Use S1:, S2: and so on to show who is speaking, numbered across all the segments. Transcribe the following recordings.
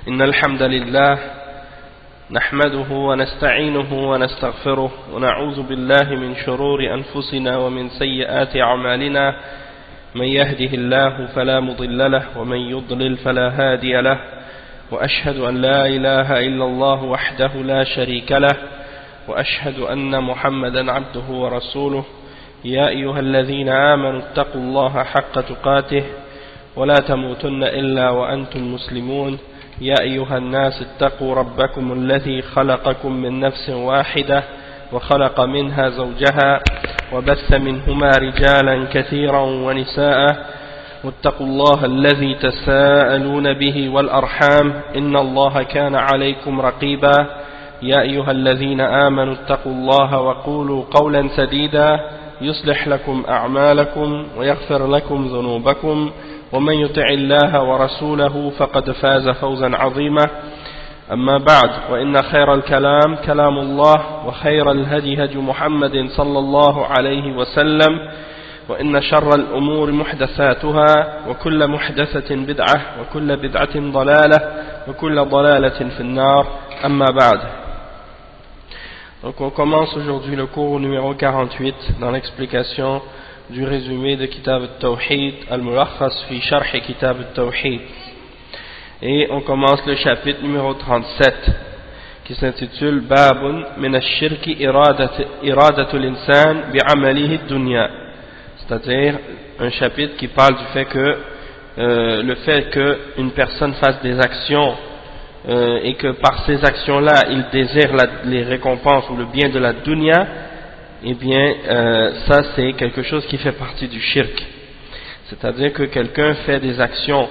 S1: إن الحمد لله نحمده ونستعينه ونستغفره ونعوذ بالله من شرور أنفسنا ومن سيئات أعمالنا من يهده الله فلا مضل له ومن يضلل فلا هادي له وأشهد أن لا إله إلا الله وحده لا شريك له وأشهد أن محمدا عبده ورسوله يا أيها الذين آمنوا اتقوا الله حق تقاته ولا تموتن إلا وأنتم مسلمون يا أيها الناس اتقوا ربكم الذي خلقكم من نفس واحدة وخلق منها زوجها وبث منهما رجالا كثيرا ونساء واتقوا الله الذي تساءلون به والأرحام إن الله كان عليكم رقيبا يا أيها الذين آمنوا اتقوا الله وقولوا قولا سديدا يصلح لكم أعمالكم ويغفر لكم ذنوبكم ومن يطع الله ورسوله فقد فاز فوزا عظيما أما بعد وإن خير الكلام كلام الله وخير الهدي هدي محمد صلى الله عليه وسلم وإن شر الأمور محدثاتها وكل محدثة بدعة وكل بدعة ضلالة وكل ضلالة في النار أما بعد. Donc on commence aujourd'hui le cours numéro 48 dans l'explication du résumé de Kitab al-Tawhid, al-Mulakhas fi Sharh Kitab al-Tawhid. Et on commence le chapitre numéro 37 qui s'intitule Babun min ash-shirki iradatu l'insan bi'amalihi ad-dunya. C'est-à-dire un chapitre qui parle du fait que le fait qu'une personne fasse des actions et que par ces actions-là il désire les récompenses ou le bien de la dunya, eh bien ça c'est quelque chose qui fait partie du shirk. C'est-à-dire que quelqu'un fait des actions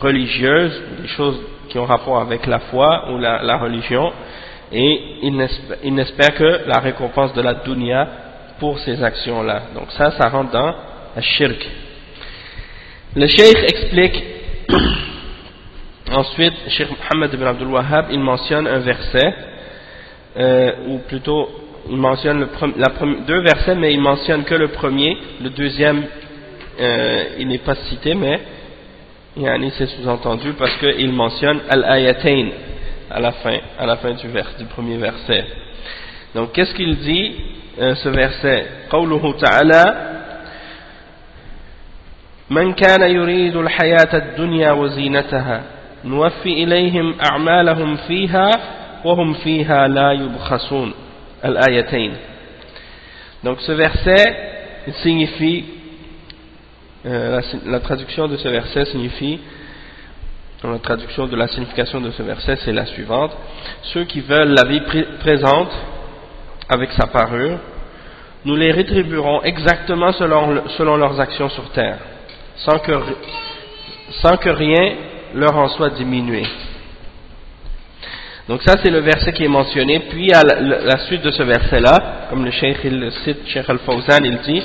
S1: religieuses, des choses qui ont rapport avec la foi ou la religion, et il n'espère que la récompense de la dunya pour ces actions-là. Donc ça rentre dans le shirk. Le cheikh explique ensuite, Cheikh Mohammed ibn Abdul Wahhab, il mentionne un verset, ou plutôt il mentionne deux versets, mais il mentionne que le premier, le deuxième il n'est pas cité, mais c'est sous-entendu parce qu'il mentionne al-ayatain à la fin du premier verset. Donc qu'est-ce qu'il dit ce verset? Qawluhu ta'ala Man kana yuridu al-hayata ad-dunya wa zinataha nuwaffi ilayhim a'malahum fiha wa hum fiha la yubkhasun. Al-ayatain. Donc ce verset il signifie la traduction de ce verset signifie, la traduction de la signification de ce verset c'est la suivante: ceux qui veulent la vie présente avec sa parure, nous les rétribuerons exactement selon leurs actions sur terre, sans que rien leur en soit diminué. Donc ça c'est le verset qui est mentionné. Puis à la suite de ce verset là, comme le Cheikh il le cite, Cheikh Al-Fawzan il dit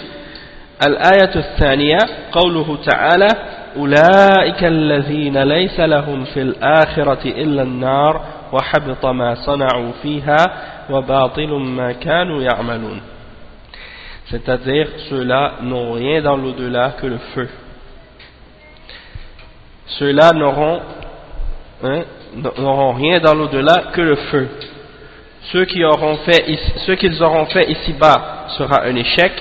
S1: الآية الثانية قوله تعالى أولئك الذين ليس لهم في الآخرة إلا النار وحبط ما صنعوا فيها وباطل ما كانوا يعملون. C'est-à-dire ceux-là n'ont rien dans l'au-delà que le feu. Ceux-là n'auront rien dans l'au-delà que le feu. Ce qu'ils auront fait ici-bas sera un échec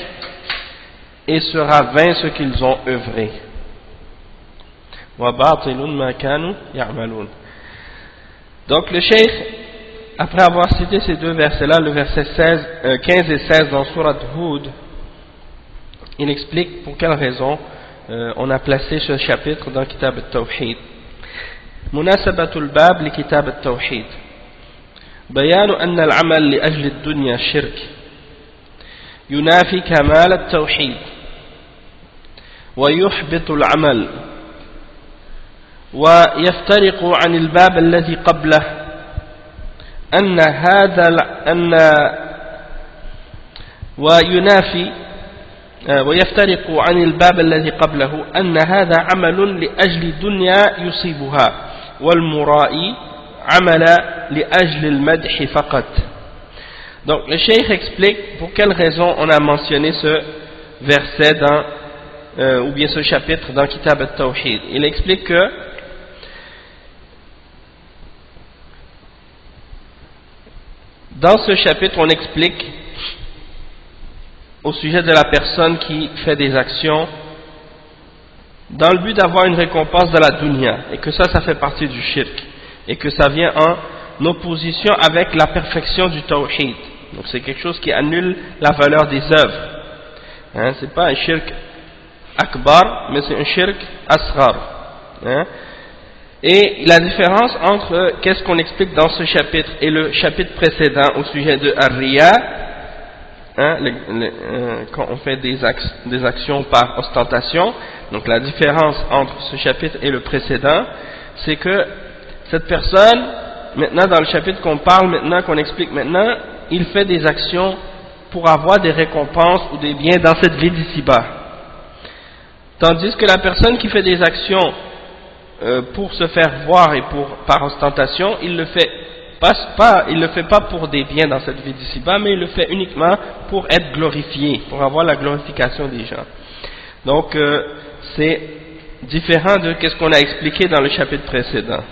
S1: et sera vain ce qu'ils ont œuvré. Donc le cheikh, après avoir cité ces deux versets-là, le verset 15 et 16 dans Surat Hud, il explique pour quelle raison on a placé ce chapitre dans Kitab al-Tawhid. Munasabatul bab li Kitab al-Tawhid. Bayanu anna al-amal li ajli ad-dunya shirk. ينافي كمال التوحيد ويحبط العمل ويفترق عن الباب الذي قبله ويفترق عن الباب الذي قبله أن هذا عمل لأجل دنيا يصيبها والمرائي عمل لأجل المدح فقط. Donc le cheikh explique pour quelle raison on a mentionné ce verset ou bien ce chapitre dans Kitab al-Tawhid. Il explique que Dans ce chapitre, on explique au sujet de la personne qui fait des actions dans le but d'avoir une récompense de la dunya, et que ça fait partie du shirk, et que ça vient en opposition avec la perfection du tawhid. Donc c'est quelque chose qui annule la valeur des œuvres. Hein, c'est pas un shirk akbar, mais c'est un shirk asghar. Hein. Et la différence entre qu'est-ce qu'on explique dans ce chapitre et le chapitre précédent au sujet de Ar-Riya, hein, quand on fait des actions par ostentation, donc la différence entre ce chapitre et le précédent, c'est que cette personne, maintenant dans le chapitre qu'on parle maintenant, qu'on explique maintenant, il fait des actions pour avoir des récompenses ou des biens dans cette vie d'ici-bas. Tandis que la personne qui fait des actions pour se faire voir et par ostentation, il le fait pas pour des biens dans cette vie d'ici-bas, mais il le fait uniquement pour être glorifié, pour avoir la glorification des gens. Donc c'est différent de ce qu'on a expliqué dans le chapitre précédent,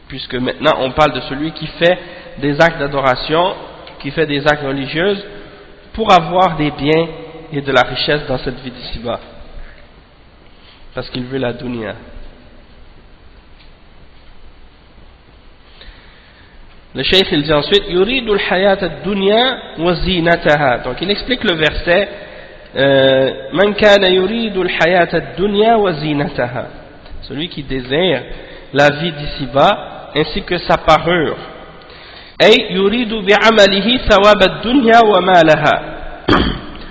S1: puisque maintenant on parle de celui qui fait des actes d'adoration, qui fait des actes religieux pour avoir des biens et de la richesse dans cette vie d'ici-bas, parce qu'il veut la dunya. Le cheikh il dit ensuite Yuridul hayat ad-dunya wa zinataha. Donc il explique le verset Man kana yuridul hayat ad-dunya wa zinataha. Celui qui désire la vie d'ici-bas ainsi que sa parure. Ay yuridu bi'amalihi thawab ad-dunya wa malaha.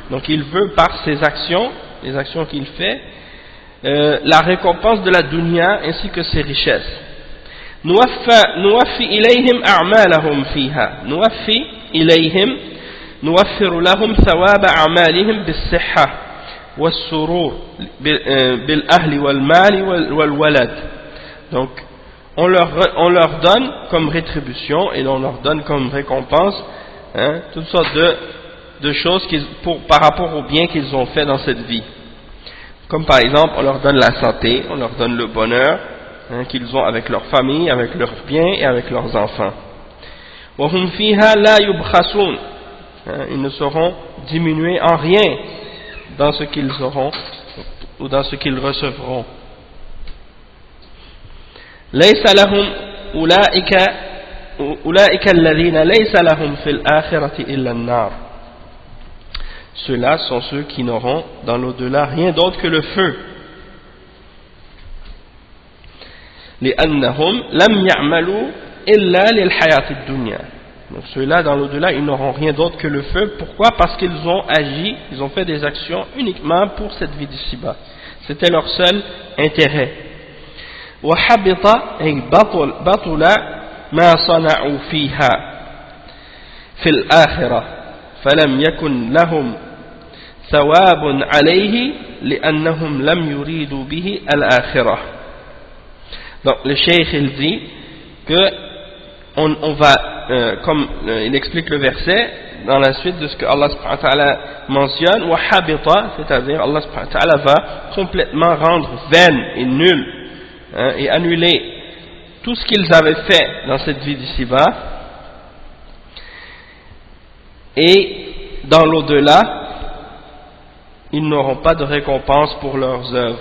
S1: Donc il veut par ses actions, les actions qu'il fait, la récompense de la dunya ainsi que ses richesses. نوفي إليهم أعمالهم فيها نوفي إليهم نوفر لهم ثواب أعمالهم بالصحة والسرور بالأهل والمال والولد. Donc on leur donne comme rétribution et on leur donne comme récompense toutes sortes de choses par rapport au bien qu'ils ont fait dans cette vie, comme par exemple on leur donne la santé, on leur donne le bonheur qu'ils ont avec leur famille, avec leurs biens et avec leurs enfants. وَهُمْ فِيهَا لَا يُبْخَسُونَ. Ils ne seront diminués en rien dans ce qu'ils auront ou dans ce qu'ils recevront. لَيْسَ لَهُمْ أُولَئِكَ الَّذِينَ لَيْسَ لَهُمْ فِي الْآخِرَةِ إِلَّا النَّارِ. Ceux-là sont ceux qui n'auront dans l'au-delà rien d'autre que le feu. لأنهم لم يعملوا إلا للحياة الدنيا. Donc ceux-là dans l'au-delà ils n'auront rien d'autre que le feu. Pourquoi? Parce qu'ils ont agi, ils ont fait des actions uniquement pour cette vie d'ici-bas. C'était leur seul intérêt. وحبط أي بطل ما صنعوا فيها في الآخرة فلم يكن لهم ثواب عليه لأنهم لم يريدوا به الآخرة. Donc le cheikh il dit que on va, comme il explique le verset dans la suite de ce que Allah subhanahu wa ta'ala mentionne, wa habita, c'est-à-dire Allah subhanahu wa ta'ala va complètement rendre vaine et nul et annuler tout ce qu'ils avaient fait dans cette vie d'ici-bas, et dans l'au-delà ils n'auront pas de récompense pour leurs œuvres,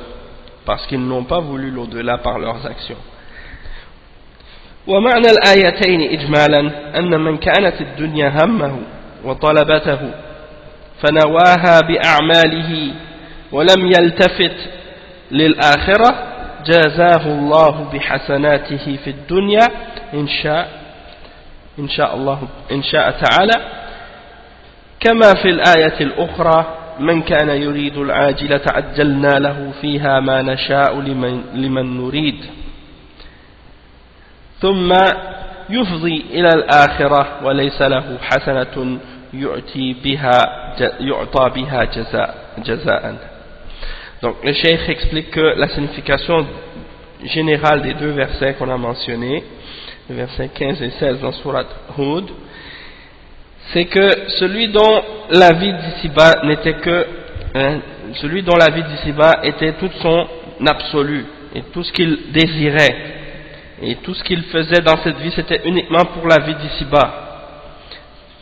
S1: parce qu'ils n'ont pas voulu l'au-delà par leurs actions. ومعنى الآيتين إجمالا أن من كانت الدنيا همه وطلبته فنواها بأعماله ولم يلتفت للآخرة جازاه الله بحسناته في الدنيا إن شاء تعالى كما في الآية الأخرى من كان يريد العاجلة عجلنا له فيها ما نشاء لمن نريد ثم يفضي إلى الآخرة وليس له حسنة يعطى بها جزاء. Donc le cheikh explique que la signification générale des deux versets qu'on a mentionnés, les versets 15 et 16 dans Surat Hud, c'est que celui dont la vie d'ici-bas n'était que celui dont la vie d'ici-bas était tout son absolu et tout ce qu'il désirait et tout ce qu'il faisait dans cette vie c'était uniquement pour la vie d'ici-bas,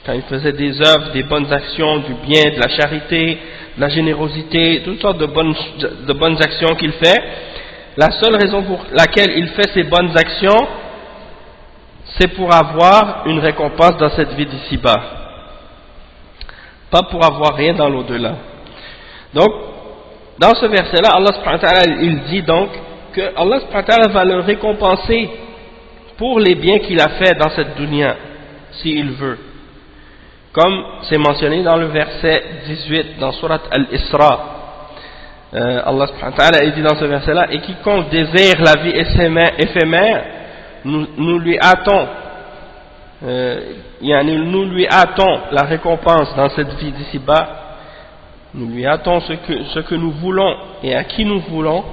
S1: quand il faisait des œuvres, des bonnes actions, du bien, de la charité, de la générosité, toutes sortes de bonnes actions qu'il fait, la seule raison pour laquelle il fait ces bonnes actions, c'est pour avoir une récompense dans cette vie d'ici-bas, pas pour avoir rien dans l'au-delà. Donc, dans ce verset-là, Allah subhanahu wa ta'ala, il dit donc que Allah subhanahu wa ta'ala va le récompenser pour les biens qu'il a fait dans cette dunya, s'il veut. Comme c'est mentionné dans le verset 18, dans Surat Al-Isra. Allah subhanahu wa ta'ala dit dans ce verset-là, et quiconque désire la vie éphémère, nous lui hâtons la récompense dans cette vie d'ici-bas, nous lui hâtons ce que nous voulons et à qui nous voulons.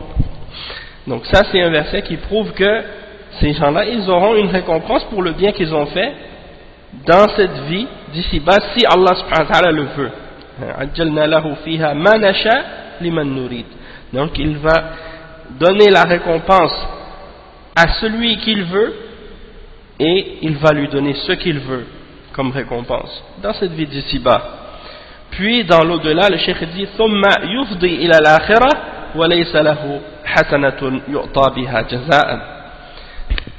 S1: Donc ça c'est un verset qui prouve que ces gens-là, ils auront une récompense pour le bien qu'ils ont fait dans cette vie d'ici-bas, si Allah subhanahu wa ta'ala le veut. عَجَّلْنَا لَهُ فِيهَا مَا نَشَاءُ لِمَن نُرِيدُ. Donc il va donner la récompense à celui qu'il veut et il va lui donner ce qu'il veut comme récompense dans cette vie d'ici-bas. Puis dans l'au-delà, le cheikh dit ثُمَّ يُفْضِي إِلَى الْآخِرَةِ وَلَيْسَ لَهُ حَسَنَةٌ يُعْطَى بِهَا جَزَاءً.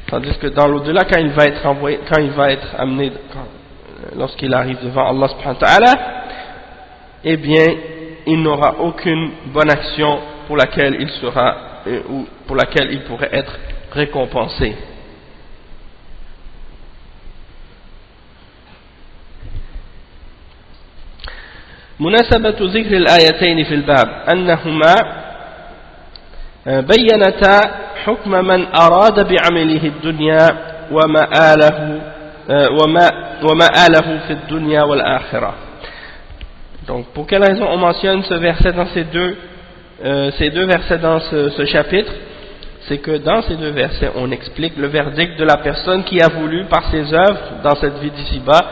S1: Tandis que dans l'au-delà, quand il va être amené, lorsqu'il arrive devant Allah subhanahu wa ta'ala, eh bien, il n'aura aucune bonne action pour laquelle il sera, ou pour laquelle il pourrait être récompensé. مناسبة ذكر الآيتين في الباب أنهما بيّنتا حكم من أراد بعمله الدنيا ومآله في الدنيا والآخرة. Donc pour quelle raison on mentionne ce verset dans ces deux versets dans ce chapitre? C'est que dans ces deux versets on explique le verdict de la personne qui a voulu par ses œuvres dans cette vie d'ici-bas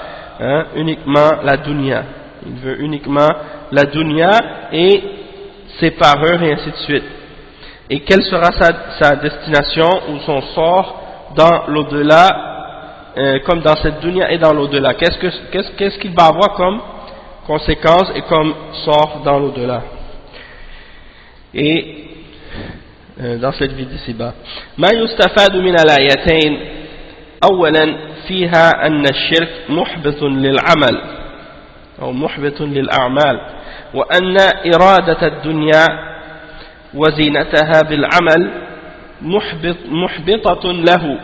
S1: uniquement la dunya. Il veut uniquement la dunya et ses pareurs et ainsi de suite. Et quelle sera sa destination ou son sort dans l'au-delà, comme dans cette dunya et dans l'au-delà? Qu'est-ce qu'il va avoir comme conséquence et comme sort dans l'au-delà et dans cette vie d'ici-bas? ما يستفاد من الآيتين أولا فيها أن الشرك محبط للعمل أو محبط للأعمال وأن إرادة الدنيا وزينتها بالعمل محبطة له.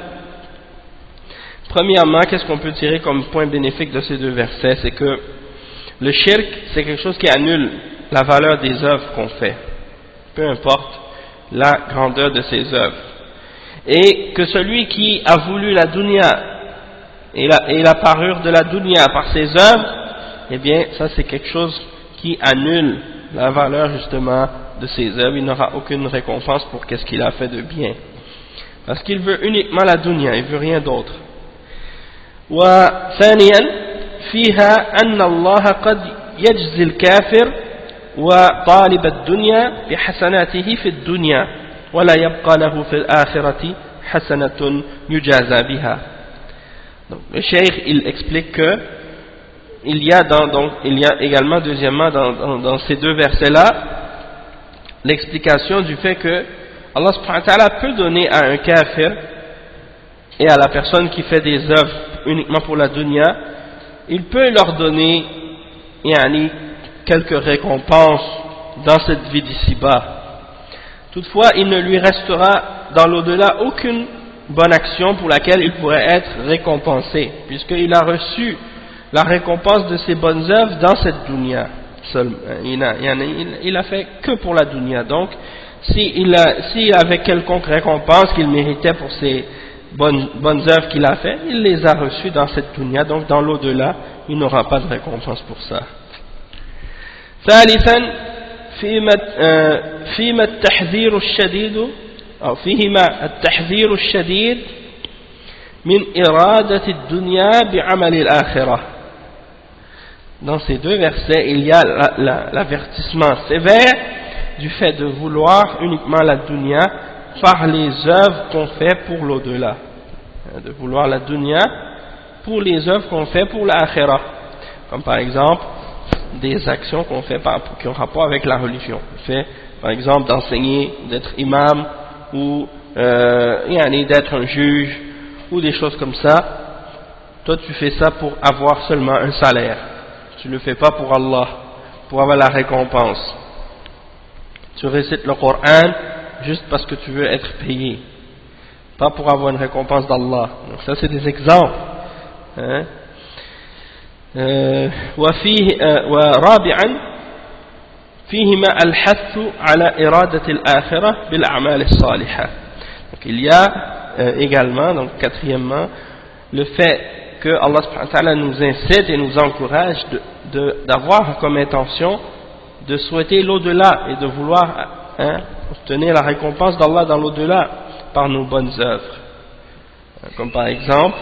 S1: Premièrement, qu'est-ce qu'on peut tirer comme point bénéfique de ces deux versets? C'est que le shirk, c'est quelque chose qui annule la valeur des œuvres qu'on fait, peu importe la grandeur de ces œuvres. Et que celui qui a voulu la dunya et la parure de la dunya par ses œuvres, eh bien, ça c'est quelque chose qui annule la valeur justement de ses œuvres. Il n'aura aucune récompense pour qu'est-ce qu'il a fait de bien. Parce qu'il veut uniquement la dunya, il veut rien d'autre. وثانيا فيها أن الله قد يجزي الكافر وطالب الدنيا بحسناته في الدنيا ولا يبقى له في الآخرة حسنة يجازى بها. Donc, le cheikh il explique que il y a également deuxièmement dans ces deux versets-là l'explication du fait que Allah subhanahu wa ta'ala peut donner à un kafir et à la personne qui fait des œuvres uniquement pour la dunya, il peut leur donner quelques récompenses dans cette vie d'ici-bas. Toutefois, il ne lui restera dans l'au-delà aucune bonne action pour laquelle il pourrait être récompensé, puisqu'il a reçu la récompense de ses bonnes œuvres dans cette dunya. Il a fait que pour la dunya. Donc, s'il avait quelconque récompense qu'il méritait pour ses bonnes œuvres qu'il a fait, il les a reçues dans cette dunya. Donc, dans l'au-delà, il n'aura pas de récompense pour ça. ثالثا فيما التحذير الشديد أو فيهما التحذير الشديد من إرادة الدنيا بعمل الآخرة. Dans ces deux versets, il y a l'avertissement sévère du fait de vouloir uniquement la dunya par les œuvres qu'on fait pour l'au-delà. De vouloir la dunya pour les œuvres qu'on fait pour l'akhirah. comme par exemple des actions qu'on fait qui ont rapport avec la religion. On fait par exemple d'enseigner, d'être imam ou d'être un juge ou des choses comme ça. Toi tu fais ça pour avoir seulement un salaire, tu ne le fais pas pour Allah, pour avoir la récompense. Tu récites le Coran juste parce que tu veux être payé, pas pour avoir une récompense d'Allah. Donc ça c'est des exemples, hein? ورابعا فيهما الحث على إرادة الآخرة بالأعمال الصالحة. Donc il y a également, donc quatrièmement, le fait que Allah subhanahu wa ta'ala nous incite et nous encourage d'avoir comme intention de souhaiter l'au-delà et de vouloir obtenir la récompense d'Allah dans l'au-delà par nos bonnes œuvres. Comme par exemple,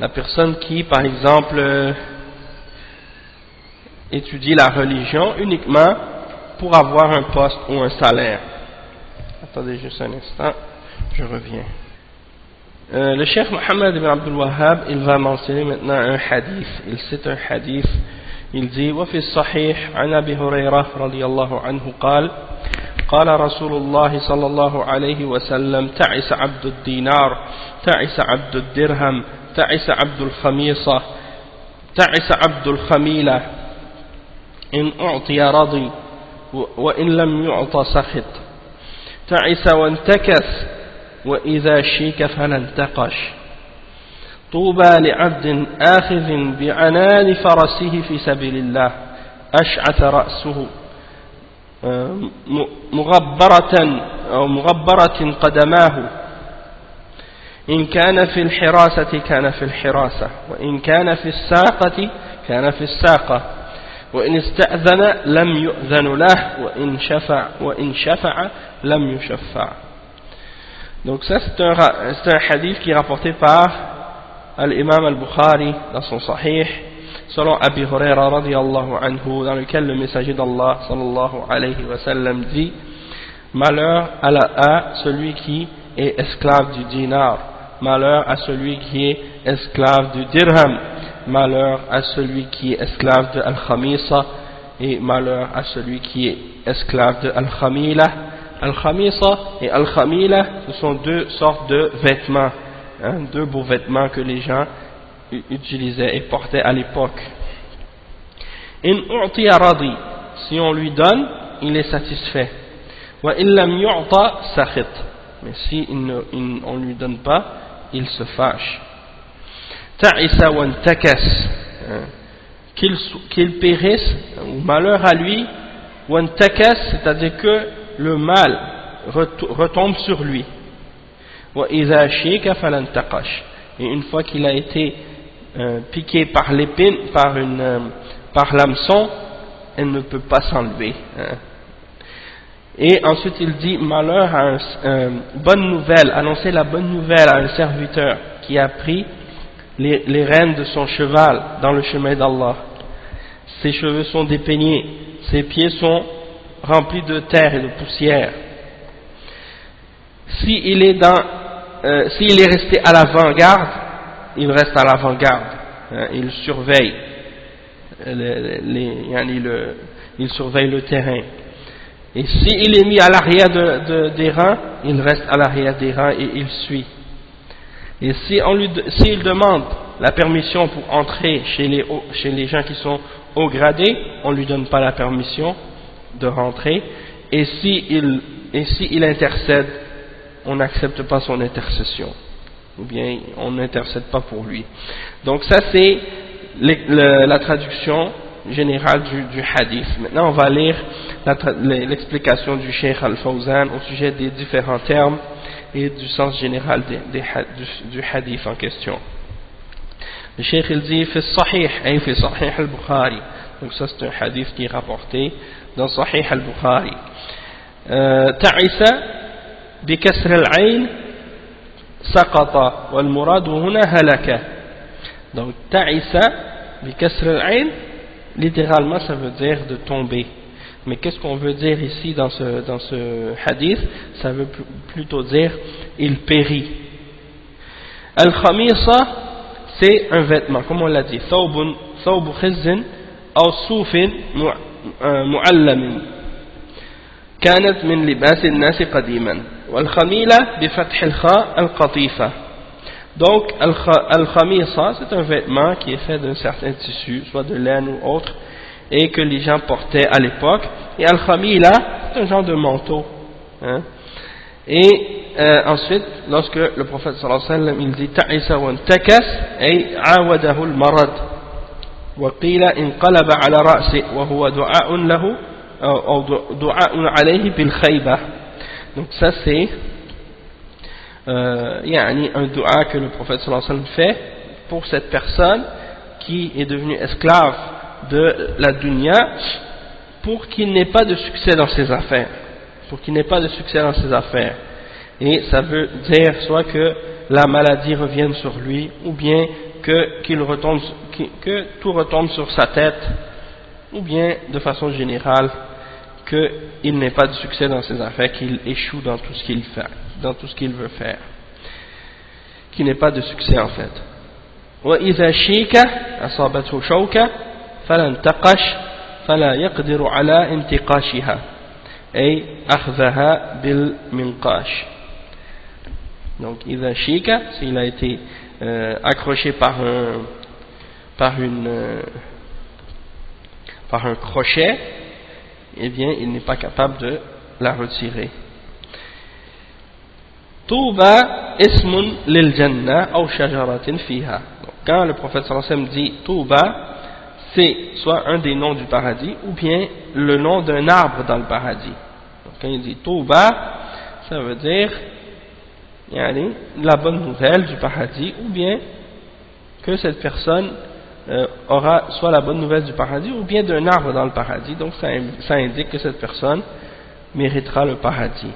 S1: la personne qui, par exemple, étudie la religion uniquement pour avoir un poste ou un salaire. Attendez juste un instant, je reviens. Le Cheikh Mohammed ibn Abdul Wahhab, il va mentionner maintenant un hadith. Il cite un hadith. Il dit: وفي الصحيح عن أبي هريرة رضي الله عنه قال: قال رسول الله صلى الله عليه وسلم: تعس عبد الدينار، تعس عبد الدرهم، تعس عبد الخميصة، تعس عبد الخميلة، إن أعطي رضي وإن لم يعط سخط، تعس وانتكس وإذا شيك فلا انتقش، طوبى لعبد آخذ بعنان فرسه في سبيل الله أشعث رأسه مغبرة قدماه، إن كان في الحراسة كان في الحراسة، وإن كان في الساقة كان في الساقة، وإن استأذن لم يؤذن له، وإن شفع لم يشفع. Donc ça c'est un hadith qui est rapporté par l'imam al-Bukhari dans son Sahih, selon Abi Huraira radiyallahu anhu, dans lequel le messager d'Allah sallallahu alayhi wa sallam dit: malheur à celui qui est esclave du dinar, malheur à celui qui est esclave du dirham, malheur à celui qui est esclave de al-khamisa, et malheur à celui qui est esclave de al-khamila. Al-khamisa et al-khamila, ce sont deux sortes de vêtements, deux beaux vêtements que les gens utilisaient et portaient à l'époque. In u'tiya radi, si on lui donne, il est satisfait. Wa in lam yu'ta sakhit, mais si on ne lui donne pas, il se fâche. Ta'isa wa intakas, qu'il périsse, ou malheur à lui, wa intakas, c'est-à-dire que le mal retombe sur lui. وَإِذَا شِيكَ فَلَنْ تَقَشْ, et une fois qu'il a été piqué par l'épine, par l'hameçon, elle ne peut pas s'enlever. Et ensuite il dit: malheur à bonne nouvelle, annoncer la bonne nouvelle à un serviteur qui a pris les rênes de son cheval dans le chemin d'Allah. Ses cheveux sont dépeignés, ses pieds sont remplis de terre et de poussière. S'il est resté à l'avant-garde, il reste à l'avant-garde, il surveille il surveille le terrain. Et s'il est mis à l'arrière des rangs, il reste à l'arrière des rangs et il suit. Et s'il demande la permission pour entrer chez les gens qui sont haut gradés, on ne lui donne pas la permission de rentrer. Et s'il intercède, on n'accepte pas son intercession, ou bien on n'intercède pas pour lui. Donc ça c'est la traduction générale du hadith. Maintenant on va lire l'explication du Cheikh Al-Fawzan au sujet des différents termes et du sens général du hadith en question. Le Cheikh il dit: fi sahih, ay fi sahih al-Bukhari. Donc ça c'est un hadith qui est rapporté dans Sahih al-Bukhari. Ta'isa بكسر العين سقط والمراد هنا هلك. Donc ta'isa بكسر العين, littéralement ça veut dire de tomber. Mais qu'est-ce qu'on veut dire ici dans ce hadith? Ça veut plutôt dire il périt. Al-khamisa, c'est un vêtement, comme on l'a dit, thawbu khizzin أو صوف معلم كانت من لباس الناس قديما والخميلة بفتح الخاء القطيفة. Donc al-khamisa, c'est un vêtement qui est fait d'un certain tissu, soit de laine ou autre, et que les gens portaient à l'époque. Et al-khamila, c'est un genre de manteau, hein. Et ensuite, lorsque le prophète sallallahu alayhi wa sallam il dit ta'isa wa intakas ay awadahu al-marad wa qila inqalaba ala ra'si wa huwa du'a'un lahu ou du'a'un alayhi bil khayba. Donc ça c'est un dua que le prophète sallallahu alayhi wa sallam fait pour cette personne qui est devenue esclave de la dunya, pour qu'il n'ait pas de succès dans ses affaires, et ça veut dire soit que la maladie revienne sur lui, ou bien que tout retombe sur sa tête, ou bien de façon générale qu'il n'ait pas de succès dans ses affaires, qu'il échoue dans tout ce qu'il fait, dans tout ce qu'il veut faire, qu'il n'ait pas de succès en fait. وإذا شيك أصابته شوكة فلا انتقش فلا يقدر على انتقاشها أي أخذها بالمنقاش. Donc إذا شيك, s'il a été accroché par un crochet, eh bien il n'est pas capable de la retirer. Touba ismun lil jannah aw shajaratin fiha. Quand le prophète sallallahu alayhi wa sallam dit Touba, c'est soit un des noms du paradis ou bien le nom d'un arbre dans le paradis. Donc, quand il dit Touba, ça veut dire la bonne nouvelle du paradis, ou bien que cette personne aura soit la bonne nouvelle du paradis ou bien d'un arbre dans le paradis. Donc ça indique que cette personne méritera le paradis.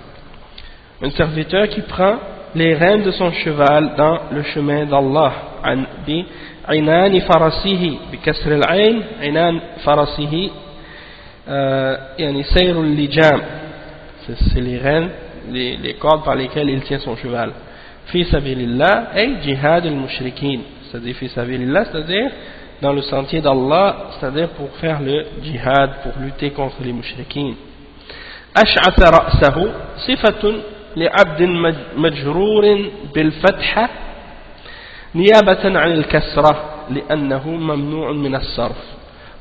S1: Un serviteur qui prend les rênes de son cheval dans le chemin d'Allah, عينان فرسه بكسر العين عينان فرسه يعني سير اللجام, c'est les rênes, les cordes par lesquelles il tient son cheval. في سبيل الله أي جهاد المشركين, c'est-à-dire في سبيل الله, c'est-à-dire dans le sentier d'Allah, c'est-à-dire pour faire le jihad, pour lutter contre les mushrikins. أشعث رأسه صفة لعبد مجرور بالفتحة نيابة عن الكسرة لأنه ممنوع من الصرف,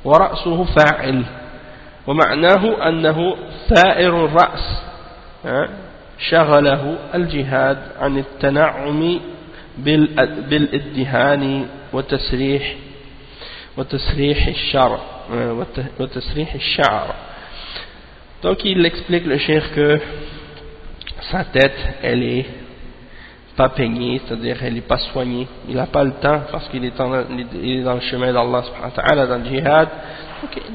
S1: ورأسه فاعل, ومعناه أنه ثائر الرأس شغله الجهاد عن التنعم بالادهان وتسريح الشعر. Donc il explique le cheikh que sa tête elle est pas peignée, c'est-à-dire elle n'est pas soignée, il n'a pas le temps parce qu'il est dans le chemin d'Allah subhanahu wa ta'ala, dans le jihad,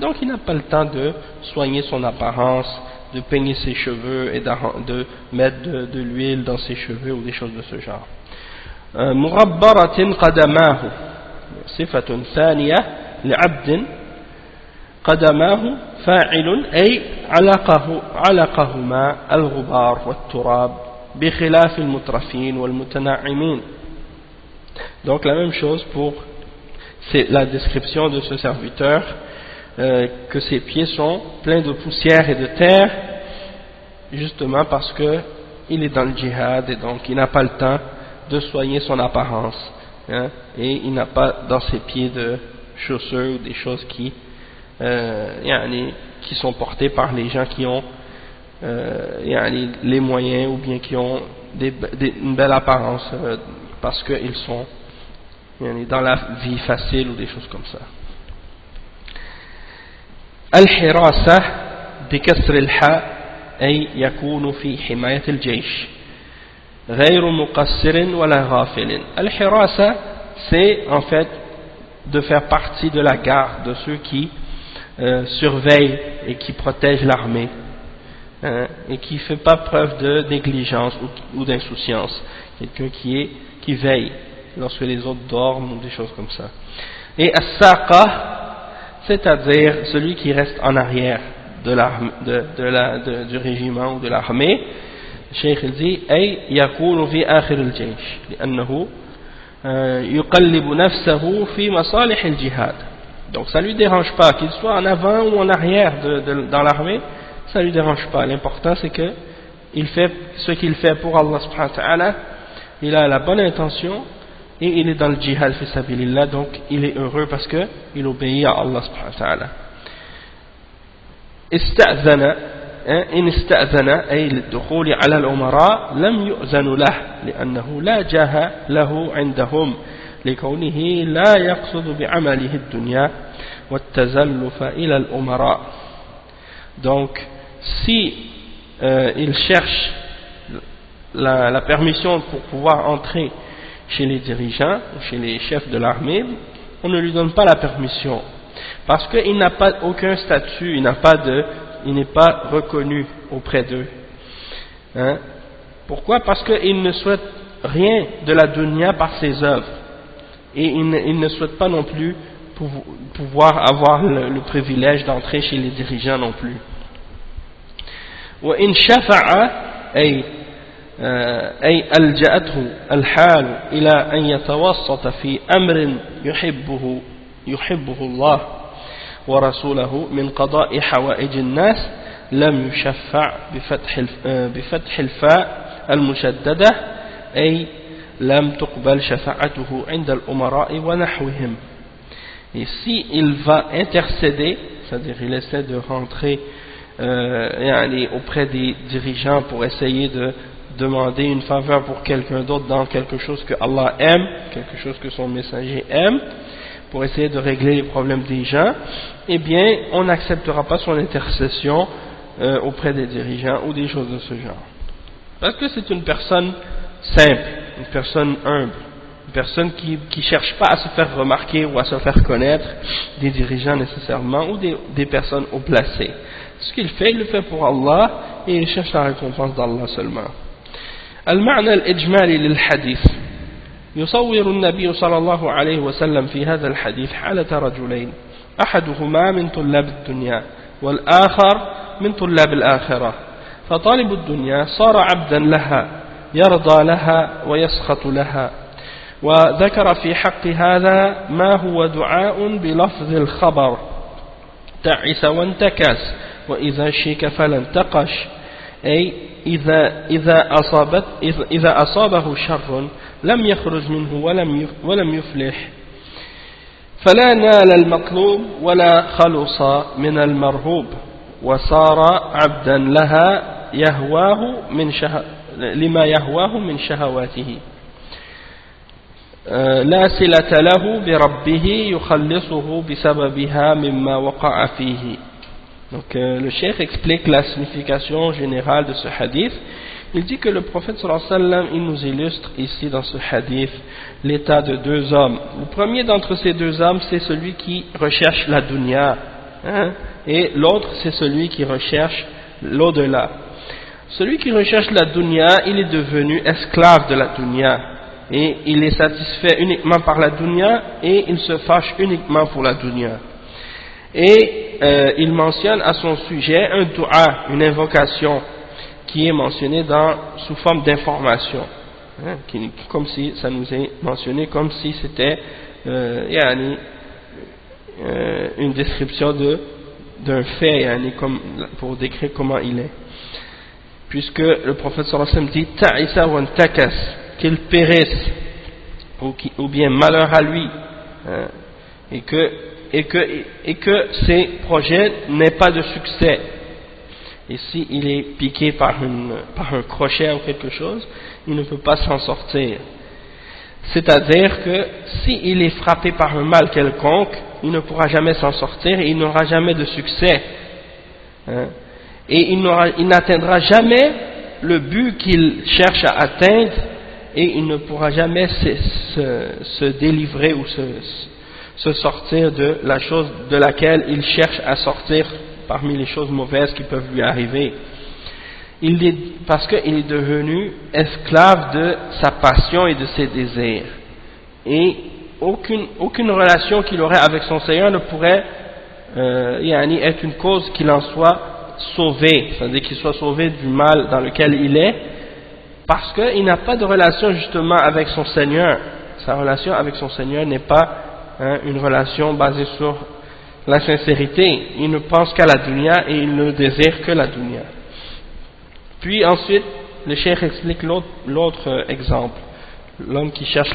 S1: donc il n'a pas le temps de soigner son apparence, de peigner ses cheveux et de mettre de l'huile dans ses cheveux ou des choses de ce genre. مغبرة قدماه صفة ثانية لعبد قدماه فاعل أي علقهما الغبار والتراب بخلاف المترفين والمتنعمين. Donc la même chose pour la description de ce serviteur, que ses pieds sont pleins de poussière et de terre, justement parce que il est dans le djihad et donc il n'a pas le temps de soigner son apparence, hein, et il n'a pas dans ses pieds de chaussures ou des choses qui sont portées par les gens qui ont les moyens ou bien qui ont une belle apparence, parce qu'ils sont dans la vie facile ou des choses comme ça. Al-Hirasa بكسر الحاء أي يكون في حماية الجيش غير مقصر ولا غافل. Al-Hirasa, c'est en fait de faire partie de la garde de ceux qui surveillent et qui protègent l'armée, et qui ne fait pas preuve de négligence ou d'insouciance, quelqu'un qui veille lorsque les autres dorment ou des choses comme ça. Et as-saqa, c'est-à-dire celui qui reste en arrière du régiment ou de l'armée. Le cheikh dit أي يكون في آخر الجيش لأنه يقلب نفسه في مصالح الجهاد. Donc ça ne lui dérange pas, qu'il soit en avant ou en arrière dans l'armée, ça ne lui dérange pas. L'important c'est que il fait ce qu'il fait pour Allah subhanahu wa ta'ala, il a la bonne intention et il est dans le djihad fi sabilillah, donc il est heureux parce que il obéit à Allah subhanahu wa ta'ala. استأذن إن استأذن أي للدخول على الأمراء لم يؤذن له لأنه لا جاه له عندهم لكونه لا يقصد بعمله الدنيا والتزلف إلى الأمراء. Donc si il cherche la permission pour pouvoir entrer chez les dirigeants, chez les chefs de l'armée, on ne lui donne pas la permission parce qu'il n'a pas aucun statut, il n'est pas reconnu auprès d'eux. Hein? Pourquoi? Parce qu'il ne souhaite rien de la dunya par ses œuvres et il ne souhaite pas non plus pouvoir avoir le privilège d'entrer chez les dirigeants non plus. وإن شفع أي ألجأته الحال إلى أن يتوسط في أمر يحبه الله ورسوله من قضاء حوائج الناس لم يشفع بفتح الفاء المشددة أي لم تقبل شفاعته عند الأمراء ونحوهم. Et si il va intercéder, c'est-à-dire il essaie de rentrer auprès des dirigeants pour essayer de demander une faveur pour quelqu'un d'autre dans quelque chose que Allah aime, quelque chose que son messager aime, pour essayer de régler les problèmes des gens, eh bien on n'acceptera pas son intercession auprès des dirigeants ou des choses de ce genre. Parce que c'est une personne simple, une personne humble, une personne qui ne cherche pas à se faire remarquer ou à se faire connaître des dirigeants nécessairement ou des personnes haut placées. Ce qu'il fait, il le fait pour Allah et il cherche la récompense d'Allah seulement. المعنى الإجمالي للحديث يصور النبي صلى الله عليه وسلم في هذا الحديث حالة رجلين أحدهما من طلاب الدنيا والآخر من طلاب الآخرة فطالب الدنيا صار عبدا لها يرضى لها ويسخط لها وذكر في حق هذا ما هو دعاء بلفظ الخبر تعس وانتكس وإذا شيك فلا انتقش أي إذا أصابه شر لم يخرج منه ولم يفلح فلا نال المطلوب ولا خلص من المرهوب وصار عبدا لها لما يهواه من شهواته لا صلة له بربه يخلصه بسببها مما وقع فيه. Donc le cheikh explique la signification générale de ce hadith. Il dit que le prophète sallallahu alayhi wa sallam, il nous illustre ici dans ce hadith l'état de deux hommes. Le premier d'entre ces deux hommes, c'est celui qui recherche la dunya, hein, et l'autre c'est celui qui recherche l'au-delà. Celui qui recherche la dunya, il est devenu esclave de la dunya et il est satisfait uniquement par la dunya et il se fâche uniquement pour la dunya. Et il mentionne à son sujet un dua, une invocation qui est mentionnée sous forme d'information, hein, comme si ça nous est mentionné comme si c'était une description d'un fait, comme pour décrire comment il est, puisque le prophète sallallahu alayhi wa sallam dit ta'isa wa antakas, qu'il périsse ou bien malheur à lui, hein, et que ses projets n'aient pas de succès. Et s'il est piqué par un crochet ou quelque chose, il ne peut pas s'en sortir. C'est-à-dire que s'il est frappé par un mal quelconque, il ne pourra jamais s'en sortir et il n'aura jamais de succès. Hein? Et il n'atteindra jamais le but qu'il cherche à atteindre et il ne pourra jamais se délivrer ou se sortir de la chose de laquelle il cherche à sortir parmi les choses mauvaises qui peuvent lui arriver. Parce qu'il est devenu esclave de sa passion et de ses désirs. Et aucune relation qu'il aurait avec son Seigneur ne pourrait être une cause qu'il en soit sauvé, c'est-à-dire qu'il soit sauvé du mal dans lequel il est, parce qu'il n'a pas de relation justement avec son Seigneur. Sa relation avec son Seigneur n'est pas une relation basée sur la sincérité, il ne pense qu'à la dunya et il ne désire que la dunya. Puis ensuite, le cheikh explique l'autre exemple, l'homme qui cherche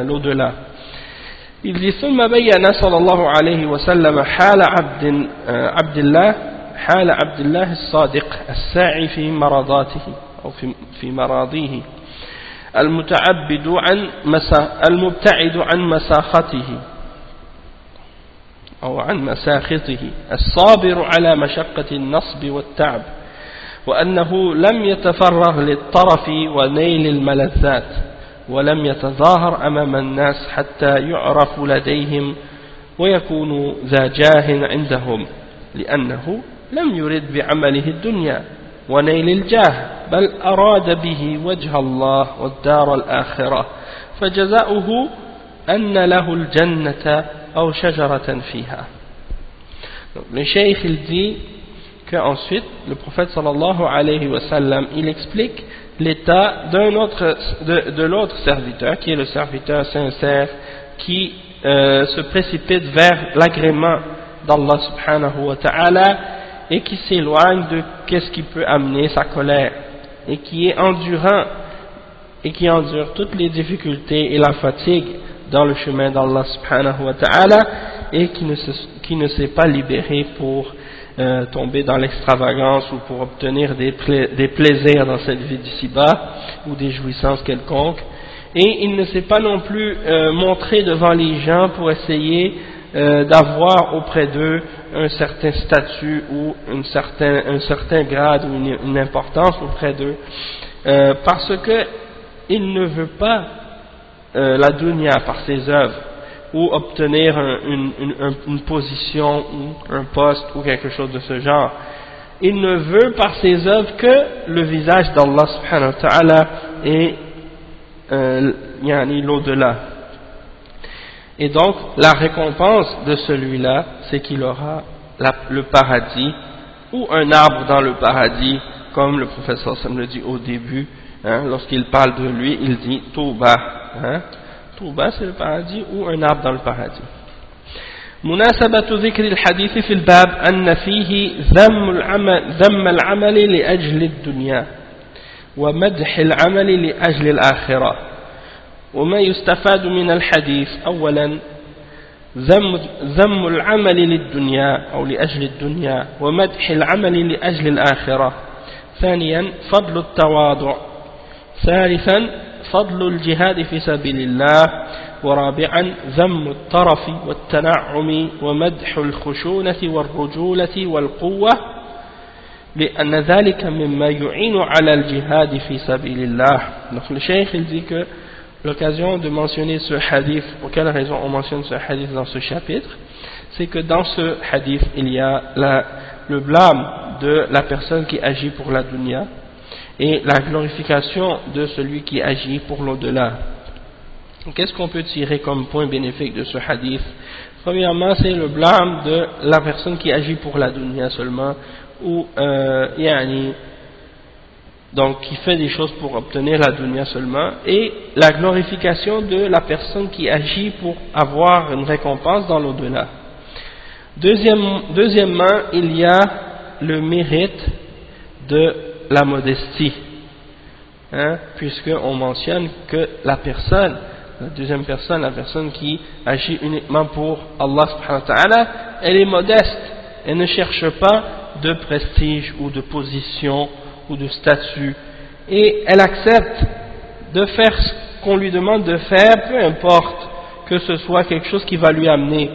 S1: l'au-delà. Il dit ثم بين صلى الله عليه وسلم حال حال عبد الله الصادق الساعي في مرضاته أو في مراضيه المبتعد عن مساخته أو عن مساخطه الصابر على مشقة النصب والتعب وأنه لم يتفرغ للطرف ونيل الملذات ولم يتظاهر أمام الناس حتى يعرف لديهم ويكون ذا جاه عندهم لأنه لم يرد بعمله الدنيا ونيل الجاه بل أراد به وجه الله والدار الآخرة فجزاؤه أن له الجنة أو شجرة فيها. Donc, le cheikh il dit qu'ensuite le prophète sallallahu alayhi wa sallam il explique l'état de l'autre serviteur qui est le serviteur sincère qui se précipite vers l'agrément d'Allah subhanahu wa ta'ala et qui s'éloigne de qu'est-ce qui peut amener sa colère et qui est endurant et qui endure toutes les difficultés et la fatigue dans le chemin d'Allah subhanahu wa ta'ala et qui ne s'est pas libéré pour tomber dans l'extravagance ou pour obtenir des plaisirs dans cette vie d'ici-bas ou des jouissances quelconques, et il ne s'est pas non plus montré devant les gens pour essayer d'avoir auprès d'eux un certain statut ou un certain grade ou une importance auprès d'eux, parce que il ne veut pas la dunya par ses œuvres ou obtenir une position ou un poste ou quelque chose de ce genre. Il ne veut par ses œuvres que le visage d'Allah subhanahu wa ta'ala et l'au-delà. Et donc la récompense de celui-là, c'est qu'il aura le paradis ou un arbre dans le paradis, comme le prophète sallallahu alayhi wa sallam le dit au début, lorsqu'il parle de lui, il dit Touba. Touba, c'est le paradis ou un arbre dans le paradis. مناسبة ذكر الحديث في الباب أن فيه ذم العمل لأجل الدنيا ومدح العمل لأجل الآخرة. وما يستفاد من الحديث: أولا ذم العمل للدنيا أو لأجل الدنيا ومدح العمل لأجل الآخرة. ثانيا فضل التواضع. ثالثا فضل الجهاد في سبيل الله. ورابعا ذم الطرف والتنعم ومدح الخشونة والرجولة والقوة لأن ذلك مما يعين على الجهاد في سبيل الله. Donc le cheikh il dit que l'occasion de mentionner ce hadith, pour quelle raison on mentionne ce hadith dans ce chapitre, c'est que dans ce hadith il y a le blâme de la personne qui agit pour la dunya et la glorification de celui qui agit pour l'au-delà. Qu'est-ce qu'on peut tirer comme point bénéfique de ce hadith? Premièrement, c'est le blâme de la personne qui agit pour la dunya seulement, ou donc qui fait des choses pour obtenir la dunya seulement, et la glorification de la personne qui agit pour avoir une récompense dans l'au-delà. Deuxièmement, il y a le mérite de la modestie, puisqu'on mentionne que la deuxième personne, la personne qui agit uniquement pour Allah subhanahu wa ta'ala, elle est modeste, elle ne cherche pas de prestige ou de position ou de statut, et elle accepte de faire ce qu'on lui demande de faire, peu importe que ce soit quelque chose qui va lui amener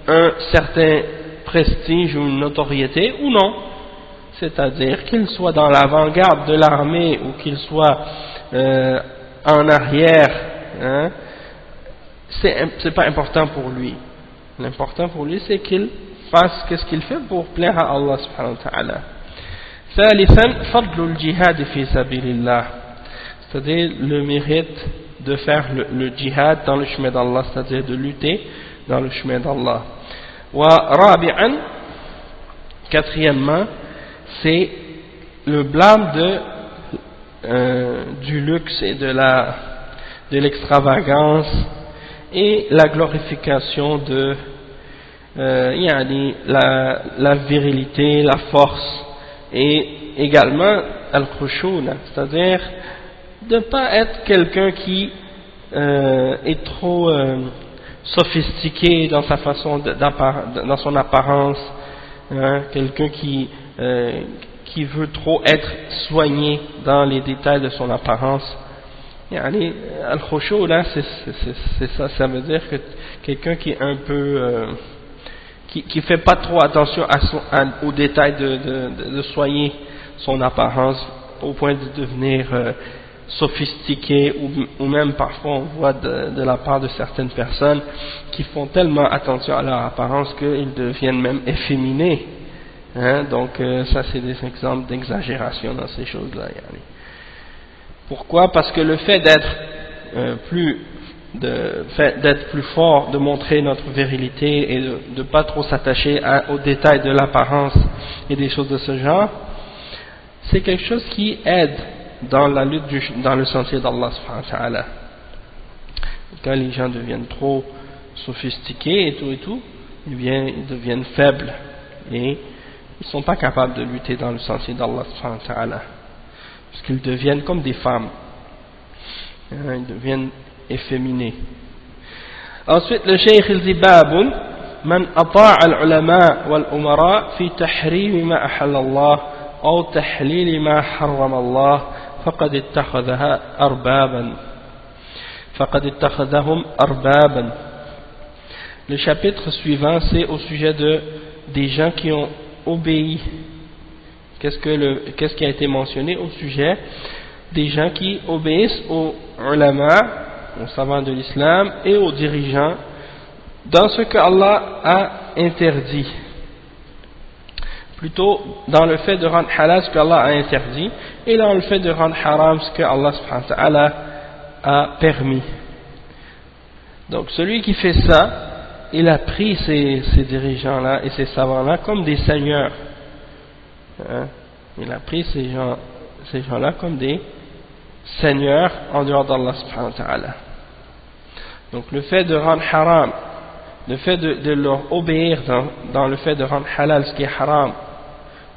S1: un certain prestige ou une notoriété ou non, c'est-à-dire qu'il soit dans l'avant-garde de l'armée ou qu'il soit en arrière, c'est pas important pour lui. L'important pour lui, c'est qu'il fasse ce qu'il fait pour plaire à Allah subhanahu wa ta'ala. ثالثا فضل الجهاد في سبيل الله, c'est-à-dire le mérite de faire le djihad dans le chemin d'Allah, c'est-à-dire de lutter dans le chemin d'Allah. ورابعا, quatrièmement, c'est le blâme du luxe et de l'extravagance et la glorification de la virilité, la force, et également al-khushouna, c'est-à-dire de ne pas être quelqu'un qui est trop sophistiqué dans sa façon dans son apparence, hein, quelqu'un qui veut trop être soigné dans les détails de son apparence. Al-khushu là, c'est ça veut dire que quelqu'un qui est un peu qui fait pas trop attention aux détails de soigner son apparence au point de devenir sophistiqué, ou même parfois on voit de la part de certaines personnes qui font tellement attention à leur apparence qu'ils deviennent même efféminés, hein? Donc ça c'est des exemples d'exagération dans ces choses-là. Pourquoi? Parce que le fait d'être plus fort, de montrer notre virilité et de ne pas trop s'attacher aux détails de l'apparence et des choses de ce genre, c'est quelque chose qui aide dans la lutte dans le sentier d'Allah subhanahu wa ta'ala. Quand les gens deviennent trop sophistiqués et tout, ils deviennent faibles et ils ne sont pas capables de lutter dans le sentier d'Allah subhanahu wa ta'ala, parce qu'ils deviennent comme des femmes, ils deviennent efféminés. Ensuite le cheikh il dit babun man ata'a al-ulama wal-umara fi tahrim ma ahalla Allah أو تحليل ما حرم الله فقد اتخذهم أربابا. Le chapitre suivant, c'est au sujet des gens qui ont obéi. Qu'est-ce qui a été mentionné au sujet des gens qui obéissent aux ulama, aux savants de l'islam et aux dirigeants dans ce que Allah a interdit, plutôt dans le fait de rendre halal ce qu'Allah a interdit et dans le fait de rendre haram ce que Allah subhanahu wa ta'ala a permis. Donc celui qui fait ça, il a pris ces dirigeants-là et ces savants-là comme des seigneurs, hein? Il a pris ces gens-là comme des seigneurs en dehors d'Allah subhanahu wa ta'ala. Donc le fait de rendre haram, le fait de leur obéir dans le fait de rendre halal ce qui est haram,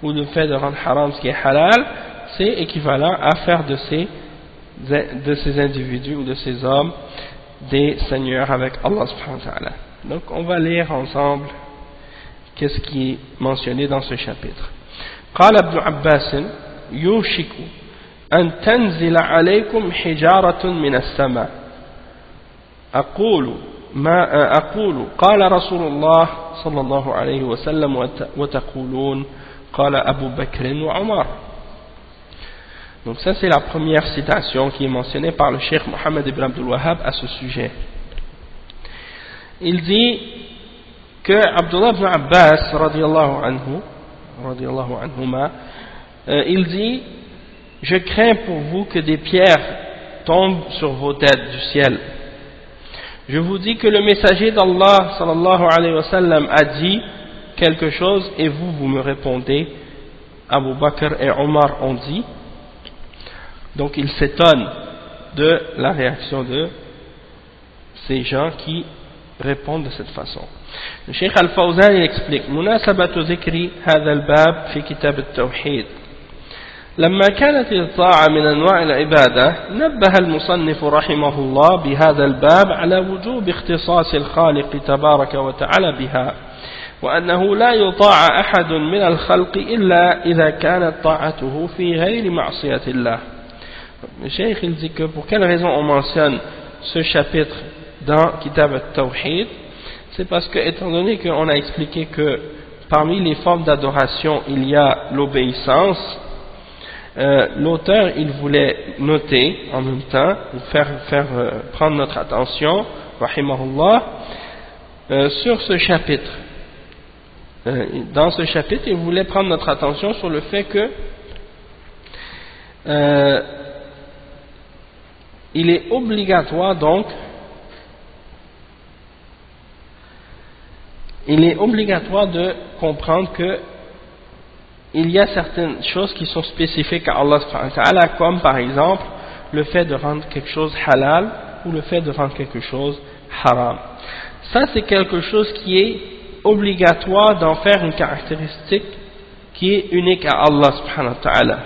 S1: ou le fait de rendre haram ce qui est halal, c'est équivalent à faire de ces individus ou de ces hommes des seigneurs avec Allah subhanahu wa ta'ala. Donc on va lire ensemble qu'est-ce qui est mentionné dans ce chapitre. قال ابن عباس يوشك أن تنزل عليكم حجارة من السماء أقول قال رسول الله صلى الله عليه وسلم وتقولون قال أبو بكر وعمر. Donc ça c'est la première citation qui est mentionnée par le cheikh Mohammed ibn Abdul Wahhab à ce sujet. Il dit que Abdullah ibn Abbas radiyallahu anhuma, il dit: je crains pour vous que des pierres tombent sur vos têtes du ciel. Je vous dis que le messager d'Allah sallallahu alayhi wa sallam a dit quelque chose et vous me répondez Abu Bakr et Omar ont dit. Donc il s'étonne de la réaction de ces gens qui répondent de cette façon. Le Cheikh Al-Fawzan il explique: مناسبة ذكر هذا الباب في كتاب التوحيد لما كانت الطاعة من أنواع العبادة نبه المصنف رحمه الله بهذا الباب على وجوب اختصاص الخالق تبارك وتعالى بها وأنه لا يطاع أحد من الخلق إلا إذا كانت طاعته في غير معصية الله. Le Cheikh il dit que pour quelle raison on mentionne ce chapitre dans Kitab al-Tawhid, c'est parce que étant donné qu'on a expliqué que parmi les formes d'adoration il y a l'obéissance, l'auteur il voulait noter en même temps, faire prendre notre attention rahimahullah sur ce chapitre. Dans ce chapitre il voulait prendre notre attention sur le fait que il est obligatoire donc de comprendre que il y a certaines choses qui sont spécifiques à Allah subhanahu wa ta'ala, comme par exemple le fait de rendre quelque chose halal ou le fait de rendre quelque chose haram. Ça c'est quelque chose qui est obligatoire d'en faire une caractéristique qui est unique à Allah subhanahu wa ta'ala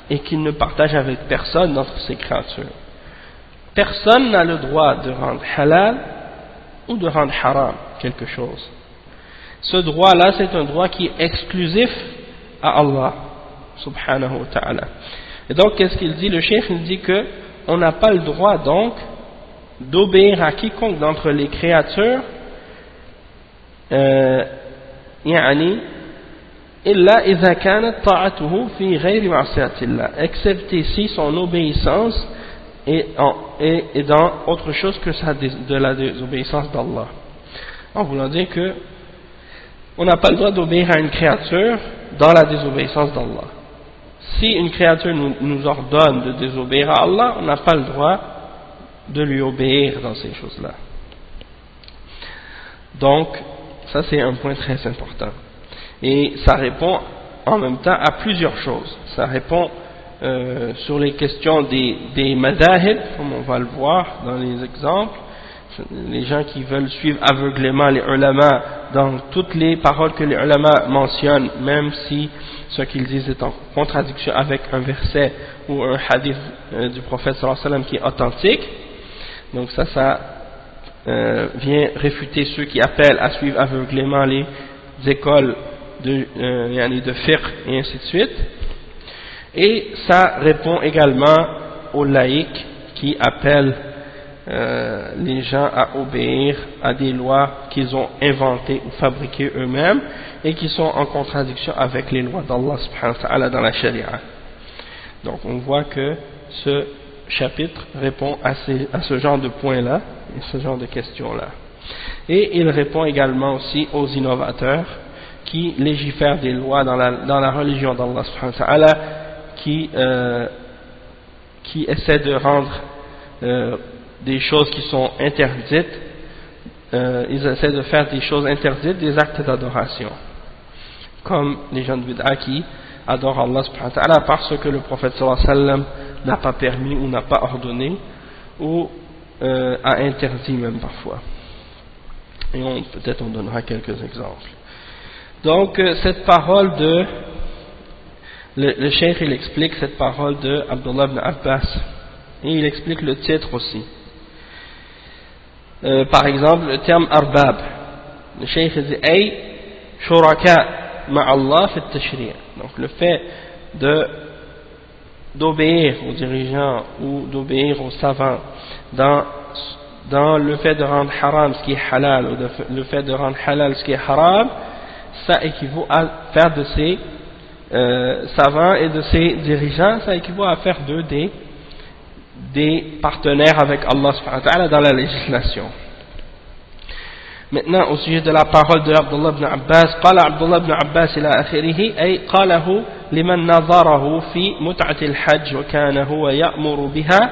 S1: et qu'il ne partage avec personne d'entre ses créatures. Personne n'a le droit de rendre halal ou de rendre haram quelque chose. Ce droit-là, c'est un droit qui est exclusif à Allah subhanahu wa ta'ala. Et donc, qu'est-ce qu'il dit? Le cheikh, il dit que on n'a pas le droit donc d'obéir à quiconque d'entre les créatures يعني إلا إذا كانت طاعته في غير معصية الله, excepté si son obéissance est dans autre chose que de la désobéissance d'Allah. En voulant dire que on n'a pas le droit d'obéir à une créature dans la désobéissance d'Allah. Si une créature nous ordonne de désobéir à Allah, on n'a pas le droit de lui obéir dans ces choses-là. Donc, ça c'est un point très important. Et ça répond en même temps à plusieurs choses. Ça répond sur les questions des madahib, comme on va le voir dans les exemples. Les gens qui veulent suivre aveuglément les ulama dans toutes les paroles que les ulama mentionnent, même si ce qu'ils disent est en contradiction avec un verset ou un hadith du prophète sallallahu alayhi wa sallam qui est authentique. Donc ça vient réfuter ceux qui appellent à suivre aveuglément les écoles de fiqh et ainsi de suite. Et ça répond également aux laïcs qui appellent les gens à obéir à des lois qu'ils ont inventées ou fabriquées eux-mêmes et qui sont en contradiction avec les lois d'Allah subhanahu wa ta'ala dans la charia. Donc on voit que ce chapitre répond à ce genre de points-là et ce genre de questions-là. Et il répond également aussi aux innovateurs qui légifèrent des lois dans la religion d'Allah subhanahu wa ta'ala, qui essaient de rendre des choses qui sont interdites, ils essaient de faire des choses interdites, des actes d'adoration, comme les gens de bid'a qui adorent Allah subhanahu wa ta'ala parce que le prophète sallallahu alayhi wa sallam n'a pas permis ou n'a pas ordonné ou a interdit même parfois. Et peut-être on donnera quelques exemples. Donc cette parole de le cheikh, il explique cette parole de Abdullah ibn Abbas et il explique le titre aussi. Par exemple le terme arbab, le cheikh dit ay shuraka ma'allah fi at-tashri'. Donc le fait d'obéir aux dirigeants ou d'obéir aux savants dans le fait de rendre haram ce qui est halal ou le fait de rendre halal ce qui est haram, ça équivaut à faire de ces savants et de ces dirigeants, ça équivaut à faire d'eux des partenaires avec Allah subhanahu wa ta'ala dans la législation. Maintenant au sujet de la parole de Abdullah ibn Abbas, قال عبد الله بن عباس إلى آخره أي قاله لمن نظره في متعة الحج وكان هو يأمر بها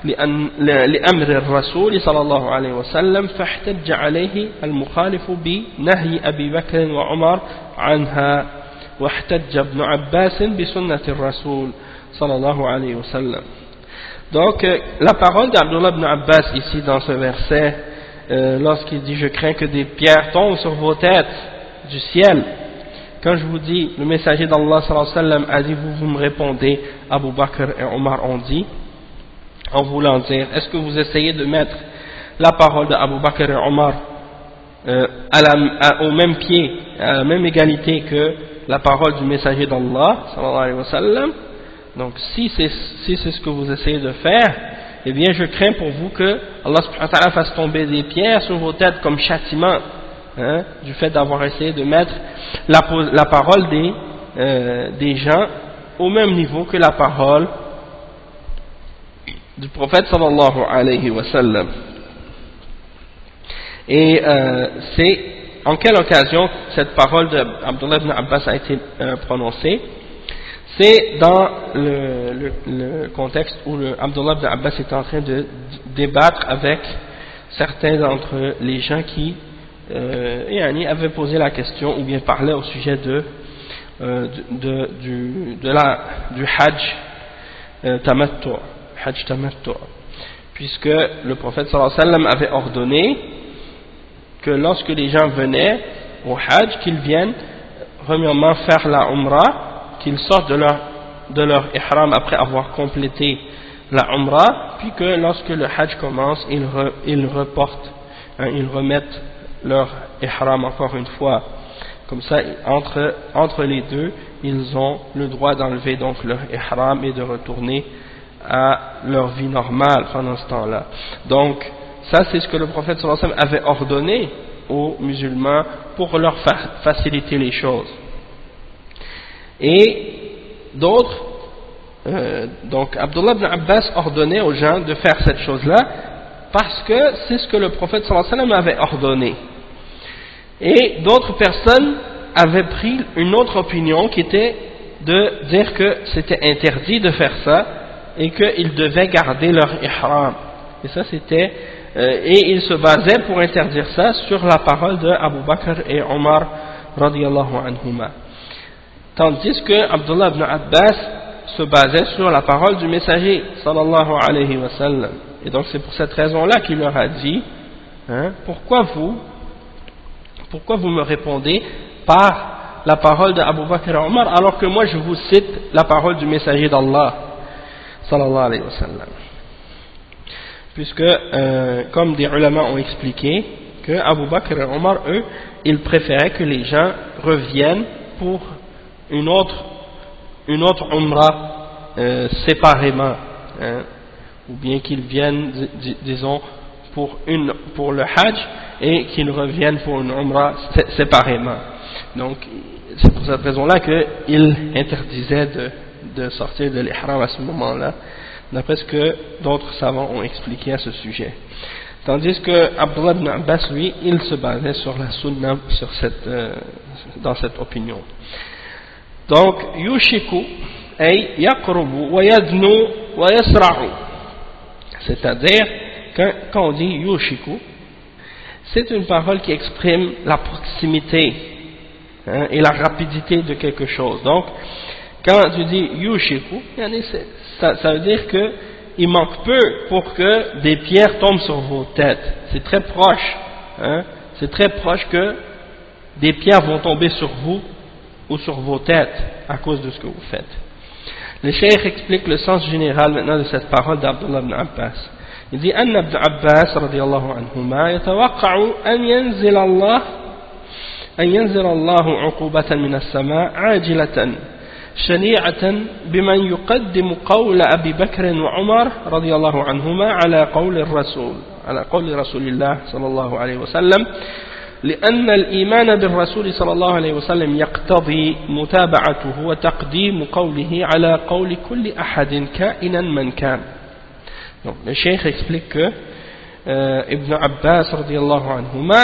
S1: لأمر الرسول صلى الله عليه وسلم فاحتج عليه المخالف بنهي أبي بكر وعمر عنها واحتج ابن عباس بسنة الرسول صلى الله عليه وسلم. Donc la parole d'Abdullah ibn Abbas ici dans ce verset, lorsqu'il dit je crains que des pierres tombent sur vos têtes du ciel, quand je vous dis le messager d'Allah sallallahu alayhi wa sallam a dit, vous me répondez Abu Bakr et Omar ont dit, en voulant dire est-ce que vous essayez de mettre la parole d'Abu Bakr et Omar au même pied, à la même égalité que la parole du messager d'Allah sallallahu alayhi wa sallam. Donc si c'est ce que vous essayez de faire, eh bien je crains pour vous que Allah subhanahu wa ta'ala fasse tomber des pierres sur vos têtes comme châtiment, du fait d'avoir essayé de mettre la parole des gens au même niveau que la parole du prophète sallallahu alayhi wa sallam. Et c'est en quelle occasion cette parole d'Abdullah ibn Abbas a été prononcée? C'est dans le contexte où Abdullah ibn Abbas est en train de débattre avec certains d'entre les gens qui avaient posé la question ou bien parlaient au sujet du hajj tamattu, puisque le prophète sallallahu alayhi wa sallam avait ordonné que lorsque les gens venaient au Hajj, qu'ils viennent premièrement faire la Umrah, qu'ils sortent de leur ihram après avoir complété la Umrah, puis que lorsque le Hajj commence, ils reportent, ils remettent leur ihram encore une fois. Comme ça, entre les deux, ils ont le droit d'enlever donc leur ihram et de retourner à leur vie normale pendant ce temps-là. Donc, ça c'est ce que le prophète sallallahu alayhi wa sallam avait ordonné aux musulmans pour leur faciliter les choses. Et d'autres, donc Abdullah ibn Abbas ordonnait aux gens de faire cette chose-là parce que c'est ce que le prophète sallallahu alayhi wa sallam avait ordonné. Et d'autres personnes avaient pris une autre opinion qui était de dire que c'était interdit de faire ça et qu'ils devaient garder leur ihram. Et ça c'était, et ils se basaient pour interdire ça sur la parole de Abu Bakr et Omar radiyallahu anhuma. Tandis que Abdullah ibn Abbas se basait sur la parole du messager sallallahu alayhi wa sallam. Et donc c'est pour cette raison-là qu'il leur a dit, pourquoi vous me répondez par la parole d'Abu Bakr et Omar alors que moi je vous cite la parole du messager d'Allah sallallahu alayhi wa sallam. Puisque comme des ulama ont expliqué que Abu Bakr et Omar, eux, ils préféraient que les gens reviennent pour une autre umrah séparément, ou bien qu'ils viennent disons pour le hajj et qu'ils reviennent pour une umrah séparément. Donc c'est pour cette raison-là qu'ils interdisaient de sortir de l'ihram à ce moment-là, d'après ce que d'autres savants ont expliqué à ce sujet. Tandis que Abdullah ibn Abbas, lui, il se basait sur la sunna, dans cette opinion. Donc, yushiku ay yaqrubu wa yadnu wa yasra'u, c'est-à-dire quand on dit yushiku, c'est une parole qui exprime la proximité et la rapidité de quelque chose. Donc quand tu dis yushiku, ça veut dire que il manque peu pour que des pierres tombent sur vos têtes. C'est très proche, c'est très proche que des pierres vont tomber sur vous ou sur vos têtes à cause de ce que vous faites. Le cheikh explique le sens général maintenant de cette parole d'Abdullah ibn Abbas. Il dit أن ابن عباس رضي الله عنهما يتوقع أن ينزل الله عقوبة من السماء عاجلة شنيعة بمن يقدم قول أبي بكر وعمر رضي الله عنهما على قول رسول الله صلى الله عليه وسلم، لأن الإيمان بالرسول صلى الله عليه وسلم يقتضي متابعته وتقديم قوله على قول كل أحد كائنا من كان. Donc, le cheikh explique que Ibn Abbas radiyallahu anhuma,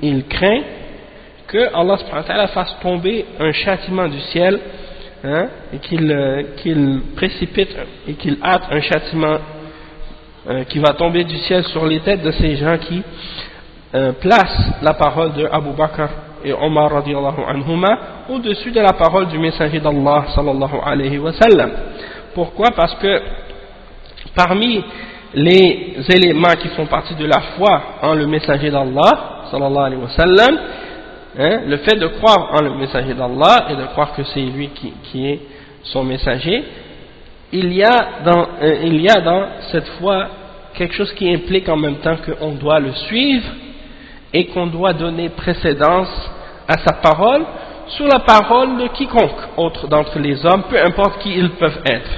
S1: il craint que Allah subhanahu wa ta'ala fasse tomber un châtiment du ciel, et qu'il précipite et qu'il hâte un châtiment qui va tomber du ciel sur les têtes de ces gens qui placent la parole de Abu Bakr et Omar radiyallahu anhuma au-dessus de la parole du messager d'Allah sallallahu alayhi wa sallam. Pourquoi? Parce que parmi les éléments qui font partie de la foi en le messager d'Allah sallallahu alayhi wa sallam, le fait de croire en le messager d'Allah et de croire que c'est lui qui est son messager, il y a dans cette foi quelque chose qui implique en même temps qu'on doit le suivre et qu'on doit donner précédence à sa parole sur la parole de quiconque autre d'entre les hommes, peu importe qui ils peuvent être.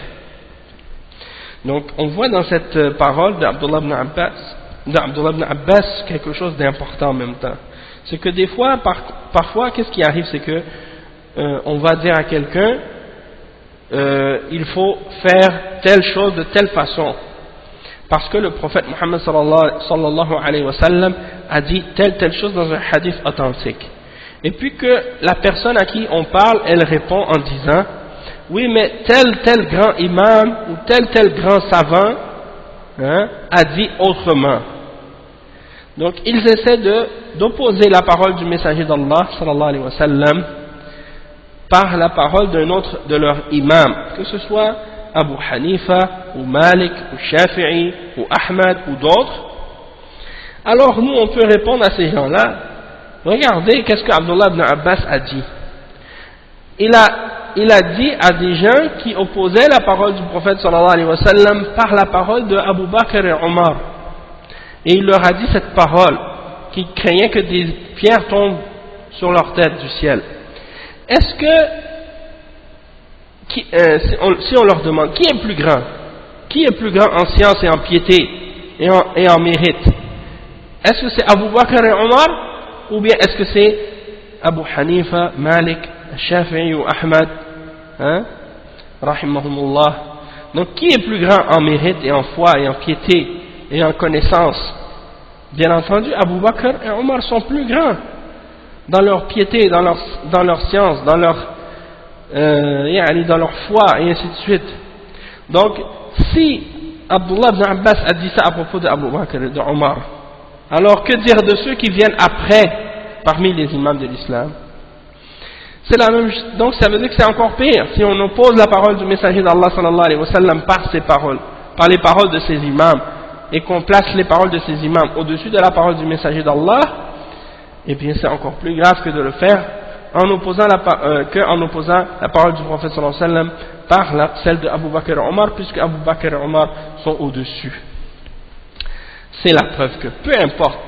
S1: Donc on voit dans cette parole d'Abdullah ibn Abbas quelque chose d'important en même temps. C'est que des fois, parfois, qu'est-ce qui arrive, c'est que on va dire à quelqu'un il faut faire telle chose de telle façon parce que le prophète Muhammad sallallahu alayhi wa sallam a dit telle chose dans un hadith authentique. Et puis que la personne à qui on parle, elle répond en disant oui, mais tel grand imam ou tel grand savant a dit autrement. Donc ils essaient d'opposer la parole du messager d'Allah sallallahu alayhi wa sallam par la parole d'un autre de leur imam, que ce soit Abu Hanifa ou Malik ou Shafi'i ou Ahmad ou d'autres. Alors nous on peut répondre à ces gens-là regardez qu'est-ce que Abdullah ibn Abbas a dit. Il a dit à des gens qui opposaient la parole du prophète sallallahu alayhi wa sallam par la parole de Abu Bakr et Omar. Et il leur a dit cette parole, qu'ils craignaient que des pierres tombent sur leur tête du ciel. Est-ce que, si on leur demande, qui est plus grand? Qui est plus grand en science et en piété et en mérite? Est-ce que c'est Abu Bakr et Omar? Ou bien est-ce que c'est Abu Hanifa, Malik, Shafi'i ou Ahmad, rahimahumullah? Donc qui est plus grand en mérite et en foi et en piété et en connaissance? Bien entendu, Abu Bakr et Omar sont plus grands dans leur piété, dans leur science, dans leur foi et ainsi de suite. Donc si Abdullah ibn Abbas a dit ça à propos de Abu Bakr et de Omar, alors que dire de ceux qui viennent après parmi les imams de l'islam? C'est la même, donc ça veut dire que c'est encore pire. Si on oppose la parole du messager d'Allah sallallahu alayhi wa sallam par ses paroles, par les paroles de ses imams, et qu'on place les paroles de ces imams au-dessus de la parole du messager d'Allah, eh bien c'est encore plus grave que de le faire en opposant la parole du prophète sallallahu alayhi wa sallam par celle de Abu Bakr et Omar, puisque Abu Bakr et Omar sont au-dessus. C'est la preuve que peu importe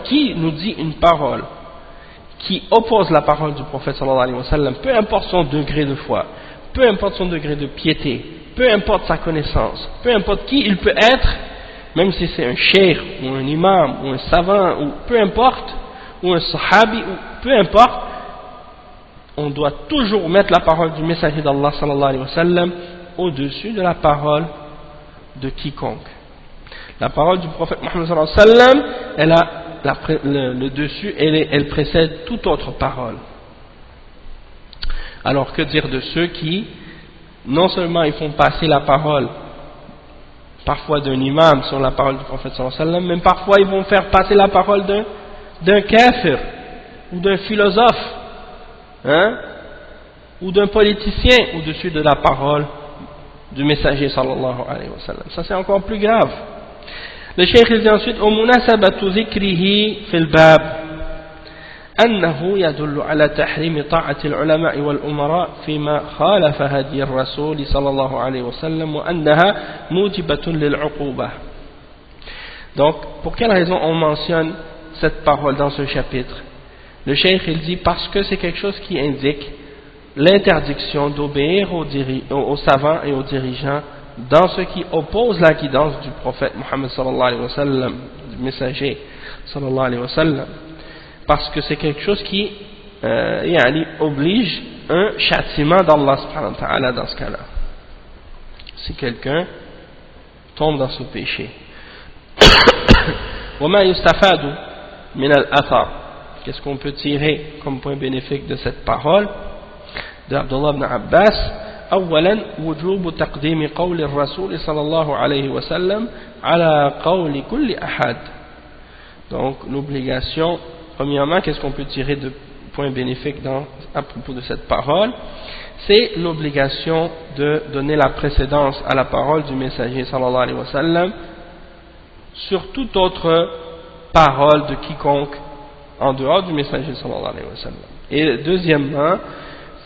S1: qui nous dit une parole qui oppose la parole du prophète sallallahu alayhi wa sallam, peu importe son degré de foi, peu importe son degré de piété, peu importe sa connaissance, peu importe qui il peut être, même si c'est un cheikh ou un imam ou un savant ou peu importe, ou un sahabi ou peu importe, on doit toujours mettre la parole du messager d'Allah sallallahu alayhi wa sallam au-dessus de la parole de quiconque. La parole du prophète Muhammad sallallahu alayhi wa sallam, elle a le dessus, elle précède toute autre parole. Alors que dire de ceux qui non seulement ils font passer la parole parfois d'un imam sur la parole du prophète sallallahu alayhi wa sallam, mais parfois ils vont faire passer la parole d'un kafir ou d'un philosophe, ou d'un politicien au-dessus de la parole du messager sallallahu alayhi wa sallam. Ça c'est encore plus grave. Le cheikh dit ensuite ومناسبة ذكره في الباب أنه يدل على تحريم طاعة العلماء والأمراء فيما خالف هدي الرسول صلى الله عليه وسلم وأنها موجبة للعقوبة. Donc, pour quelle raison on mentionne cette parole dans ce chapitre? Le cheikh il dit parce que c'est quelque chose qui indique l'interdiction d'obéir aux savants et aux dirigeants dans ce qui oppose la guidance du prophète Muhammad sallallahu alayhi wa sallam, du messager sallallahu alayhi wa sallam, parce que c'est quelque chose qui oblige un châtiment d'Allah subhanahu wa ta'ala dans ce cas-là. Si quelqu'un tombe dans ce péché. وما يستفاد من الأثر, qu'est-ce qu'on peut tirer comme point bénéfique de cette parole de Abdullah ibn Abbas? أولا وجوب تقديم قول الرسول صلى الله عليه وسلم على قول كل أحد. Donc l'obligation, premièrement, qu'est-ce qu'on peut tirer de point bénéfique à propos de cette parole? C'est l'obligation de donner la précédence à la parole du messager sallallahu alayhi wa sallam sur toute autre parole de quiconque en dehors du messager sallallahu alayhi wa sallam. Et deuxièmement,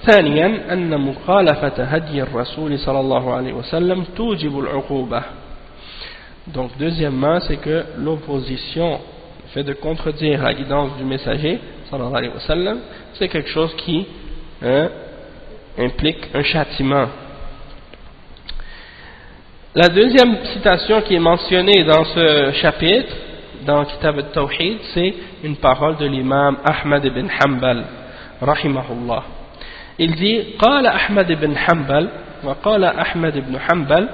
S1: ثانيا أن مخالفة هدي الرسول صلى الله عليه وسلم توجب العقوبة. Donc deuxièmement, c'est que l'opposition, le fait de contredire la guidance du messager sallallahu alayhi wa sallam, c'est quelque chose qui implique un châtiment. La deuxième citation qui est mentionnée dans ce chapitre, dans Kitab al-Tawhid, c'est une parole de l'imam Ahmad ibn Hanbal rahimahullah. Il dit قال أحمد بن حنبل وقال أحمد بن حنبل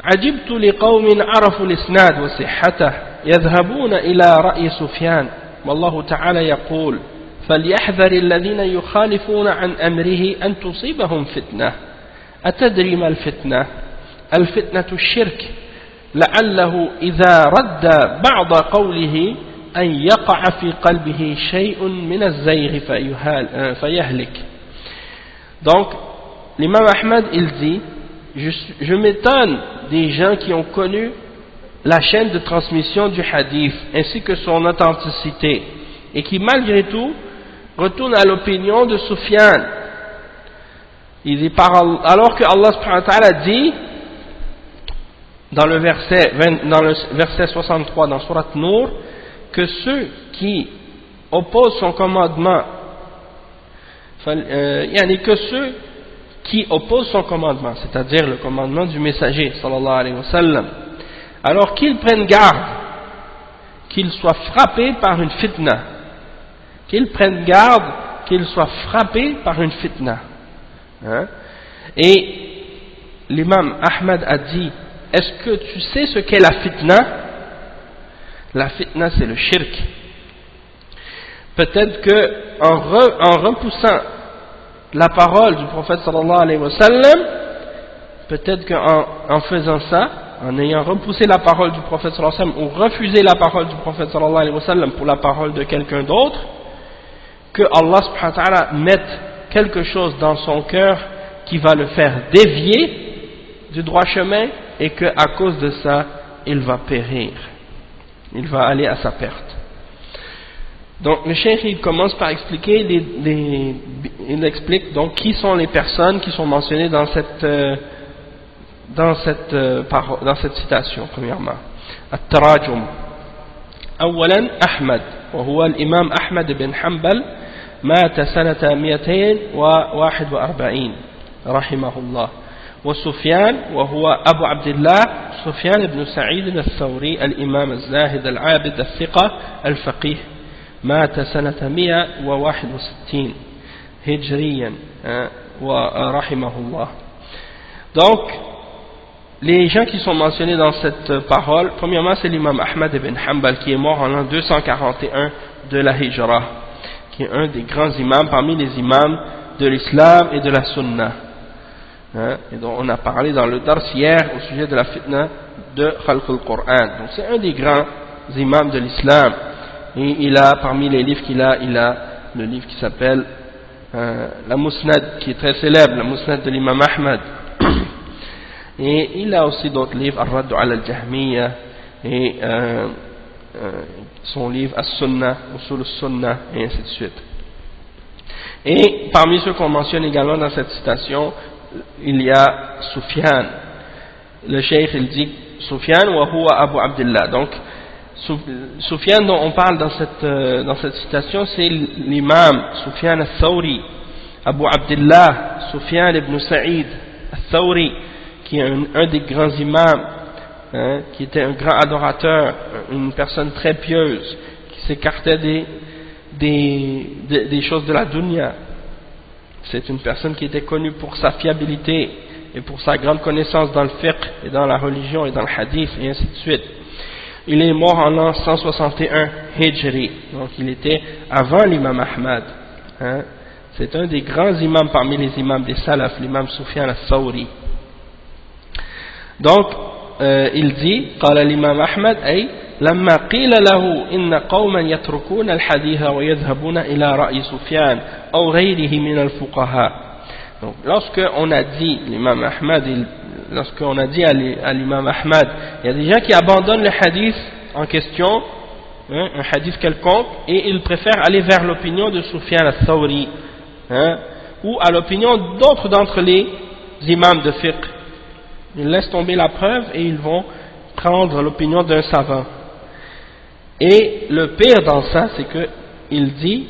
S1: عجبت لقوم عرفوا الإسناد وصحته يذهبون إلى رأي سفيان والله تعالى يقول فليحذر الذين يخالفون عن أمره أن تصيبهم فتنة أتدري ما الفتنة؟ الفتنة الشرك لعله إذا رد بعض قوله أن يقع في قلبه شيء من الزيغ فيهلك. Donc l'imam Ahmad il dit je m'étonne des gens qui ont connu la chaîne de transmission du hadith ainsi que son authenticité et qui malgré tout retourne à l'opinion de Sufyan. Il dit alors que Allah subhanahu wa ta'ala dit dans le verset 63 dans Surat Nour que ceux qui opposent son commandement que ceux qui opposent son commandement, c'est-à-dire le commandement du messager sallallahu alayhi wa sallam, alors qu'ils prennent garde qu'ils soient frappés par une fitna, qu'ils prennent garde qu'ils soient frappés par une fitna. Et l'imam Ahmad a dit, est-ce que tu sais ce qu'est la fitna? La fitna, c'est le shirk. Peut-être que en repoussant la parole du prophète sallallahu alayhi wa sallam, peut-être qu'en faisant ça, en ayant repoussé la parole du prophète sallallahu alayhi wa sallam ou refusé la parole du prophète sallallahu alayhi wa sallam pour la parole de quelqu'un d'autre, que Allah subhanahu wa ta'ala mette quelque chose dans son cœur qui va le faire dévier du droit chemin et qu'à cause de ça, il va périr. Il va aller à sa perte. Donc le cheikh il commence par expliquer il explique donc qui sont les personnes qui sont mentionnées dans cette citation. Premièrement, التراجم. أولا أحمد وهو الإمام أحمد بن حنبل مات سنة 241 رحمه الله. وسفيان وهو أبو عبد الله سفيان بن سعيد الثوري الإمام الزاهد العابد الثقة الفقيه مات سنة 161 هجريا ورحمه الله. Donc les gens qui sont mentionnés dans cette parole, premièrement c'est l'imam Ahmad ibn Hanbal qui est mort en l'an 241 de la Hijra, qui est un des grands imams parmi les imams de l'islam et de la sunna, et dont on a parlé dans le dars hier au sujet de la fitna de Khalq al-Qur'an. Donc c'est un des grands imams de l'islam, et il a parmi les livres qu'il a, il a le livre qui s'appelle la Musnad, qui est très célèbre, la Musnad de l'imam Ahmad. Et il a aussi d'autres livres, Ar-Radd ala al-Jahmiyya, et son livre As-Sunnah, Usul al-Sunnah, et ainsi de suite. Et parmi ceux qu'on mentionne également dans cette citation, il y a Sufyan. Le cheikh il dit Sufyan wa huwa Abu Abdullah. Donc Sufyan dont on parle dans cette citation, c'est l'imam Sufyan al-Thawri, Abu Abdullah Sufyan ibn Sa'id al-Thawri, qui est un des grands imams, qui était un grand adorateur, une personne très pieuse, qui s'écartait des choses de la dunya. C'est une personne qui était connue pour sa fiabilité et pour sa grande connaissance dans le fiqh et dans la religion et dans le hadith et ainsi de suite. Il est mort en l'an 161 Hijri, donc il était avant l'imam Ahmad. C'est un des grands imams parmi les imams des salaf, l'imam Sufyan al-Thawri. Donc il dit قال الإمام أحمد أي لما قيل له إن قوما يتركون الحديث ويذهبون إلى رأي سفيان أو غيره من الفقهاء. Donc lorsque on a dit l'imam Ahmad, lorsqu'on a dit à l'imam Ahmad, il y a des gens qui abandonnent le hadith en question, un hadith quelconque, et ils préfèrent aller vers l'opinion de Sufyan al-Thawri, ou à l'opinion d'autres d'entre les imams de fiqh. Ils laissent tomber la preuve et ils vont prendre l'opinion d'un savant. Et le pire dans ça, c'est qu'il dit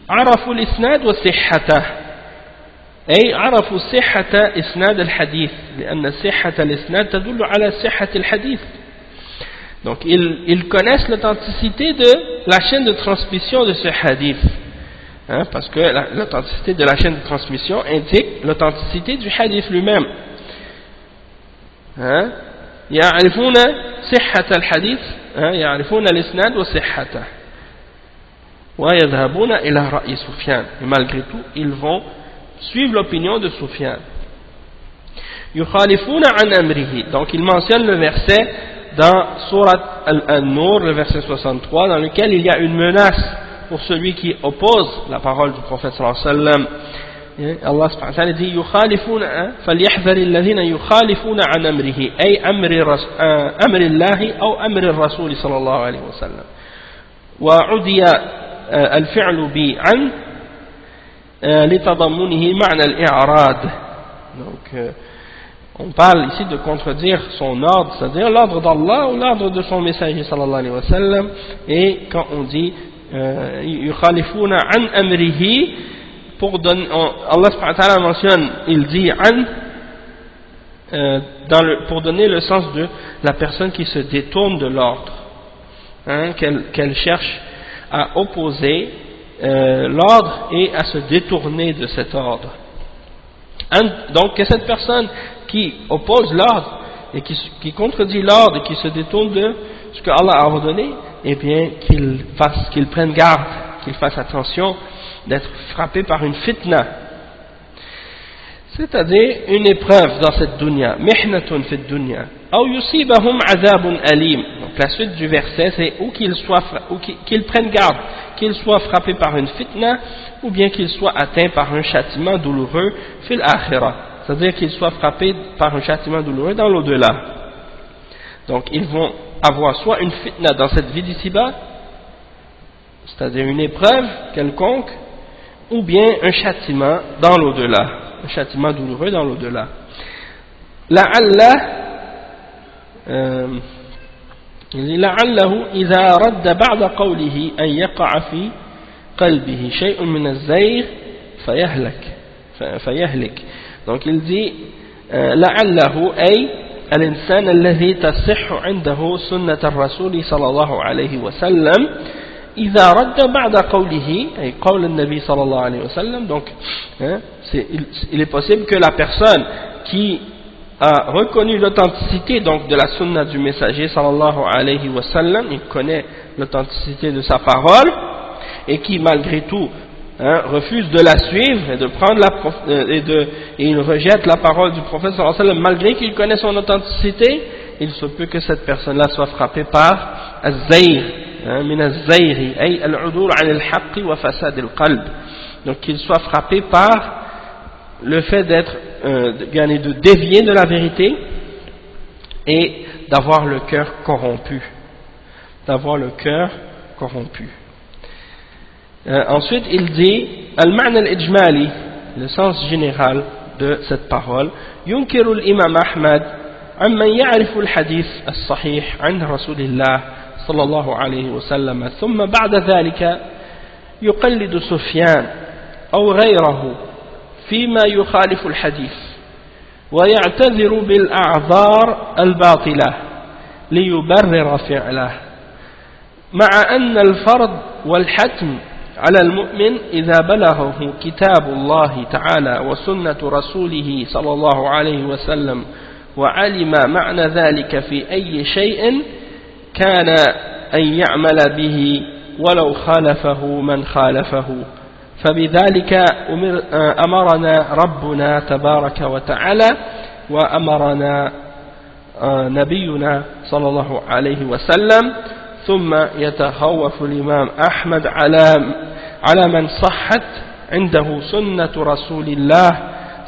S1: عرفوا الإسناد وصحته، أي عرفوا صحة إسناد الحديث، لأن صحة الإسناد تدل على صحة الحديث. Donc ils connaissent l'authenticité de la chaîne de transmission de ce hadith, parce que l'authenticité de la chaîne de transmission indique l'authenticité du hadith lui-même. يعرفون صحة الحديث، يعرفون الإسناد وصحته ويذهبون إلى رأي سفيان. Et malgré tout, ils vont suivre l'opinion de Sufyan. يخالفون عن أمره. Donc il mentionne le verset dans Surat An-Nur, le verset 63, dans lequel il y a une menace pour celui qui oppose la parole du prophète sallallahu alayhi wa sallam Allah subhanahu wa ta'ala dit يخالفون فليحذر الذين يخالفون عن أمره أي أمر الله أو أمر الرسول صلى الله عليه وسلم. وعدي الفعل بعن لتضمنه معنى الإعراض. Donc on parle ici de contredire son ordre, c'est-à-dire l'ordre d'Allah ou l'ordre de son messager sallallahu alayhi wa sallam. Et quand on dit yukhalifuna an amrihi, pour donner, Allah subhanahu wa ta'ala mentionne, il dit an pour donner le sens de la personne qui se détourne de l'ordre, qu'elle cherche à opposer l'ordre et à se détourner de cet ordre. Donc que cette personne qui oppose l'ordre et qui contredit l'ordre et qui se détourne de ce que Allah a ordonné, eh bien qu'il prenne garde, qu'il fasse attention d'être frappé par une fitna, c'est-à-dire une épreuve dans cette dunya, mihnatun fi dunya, ou yusibahum azabun alim. Donc la suite du verset c'est ou qu'ils prennent garde, qu'ils soient frappés par une fitna, ou bien qu'ils soient atteints par un châtiment douloureux fil akhirah, c'est-à-dire qu'ils soient frappés par un châtiment douloureux dans l'au-delà. Donc ils vont avoir soit une fitna dans cette vie d'ici-bas, c'est-à-dire une épreuve quelconque, ou bien un châtiment dans l'au-delà, un châtiment douloureux dans l'au-delà. لعله إذا رد بعد قوله أن يقع في قلبه شيء من الزيغ فيهلك. Donc il dit لعله أي الإنسان الذي تصح عنده سنة الرسول صلى الله عليه وسلم إذا رد بعد قوله أي قول النبي صلى الله عليه وسلم. Donc il est possible que la personne qui a reconnu l'authenticité donc de la sunna du messager sallallahu alayhi wa sallam, il connaît l'authenticité de sa parole et qui malgré tout refuse de la suivre et de prendre et il rejette la parole du prophète sallallahu alayhi wa sallam malgré qu'il connaît son authenticité, il se peut que cette personne-là soit frappée par az-zayr min az-zayri ay al-udul 'an al-haqq wa fasad al-qalb. Donc qu'il soit frappé par le fait de dévier de la vérité et d'avoir le cœur corrompu. Ensuite, il dit al-ma'na al-ijmali, le sens général de cette parole. Yunkiru al-imam Ahmad amman ya'rifu al-hadith as-sahih 'an rasulillah sallallahu alayhi wa sallam, thumma ba'da dhalika yuqallidu Sufyan aw ghayrahu فيما يخالف الحديث ويعتذر بالأعذار الباطلة ليبرر فعله، مع أن الفرض والحتم على المؤمن إذا بلغه كتاب الله تعالى وسنة رسوله صلى الله عليه وسلم وعلم معنى ذلك في أي شيء كان أن يعمل به ولو خالفه من خالفه. فبذلك أمرنا ربنا تبارك وتعالى وأمرنا نبينا صلى الله عليه وسلم. ثم يتخوف الإمام أحمد على من صحت عنده سنة رسول الله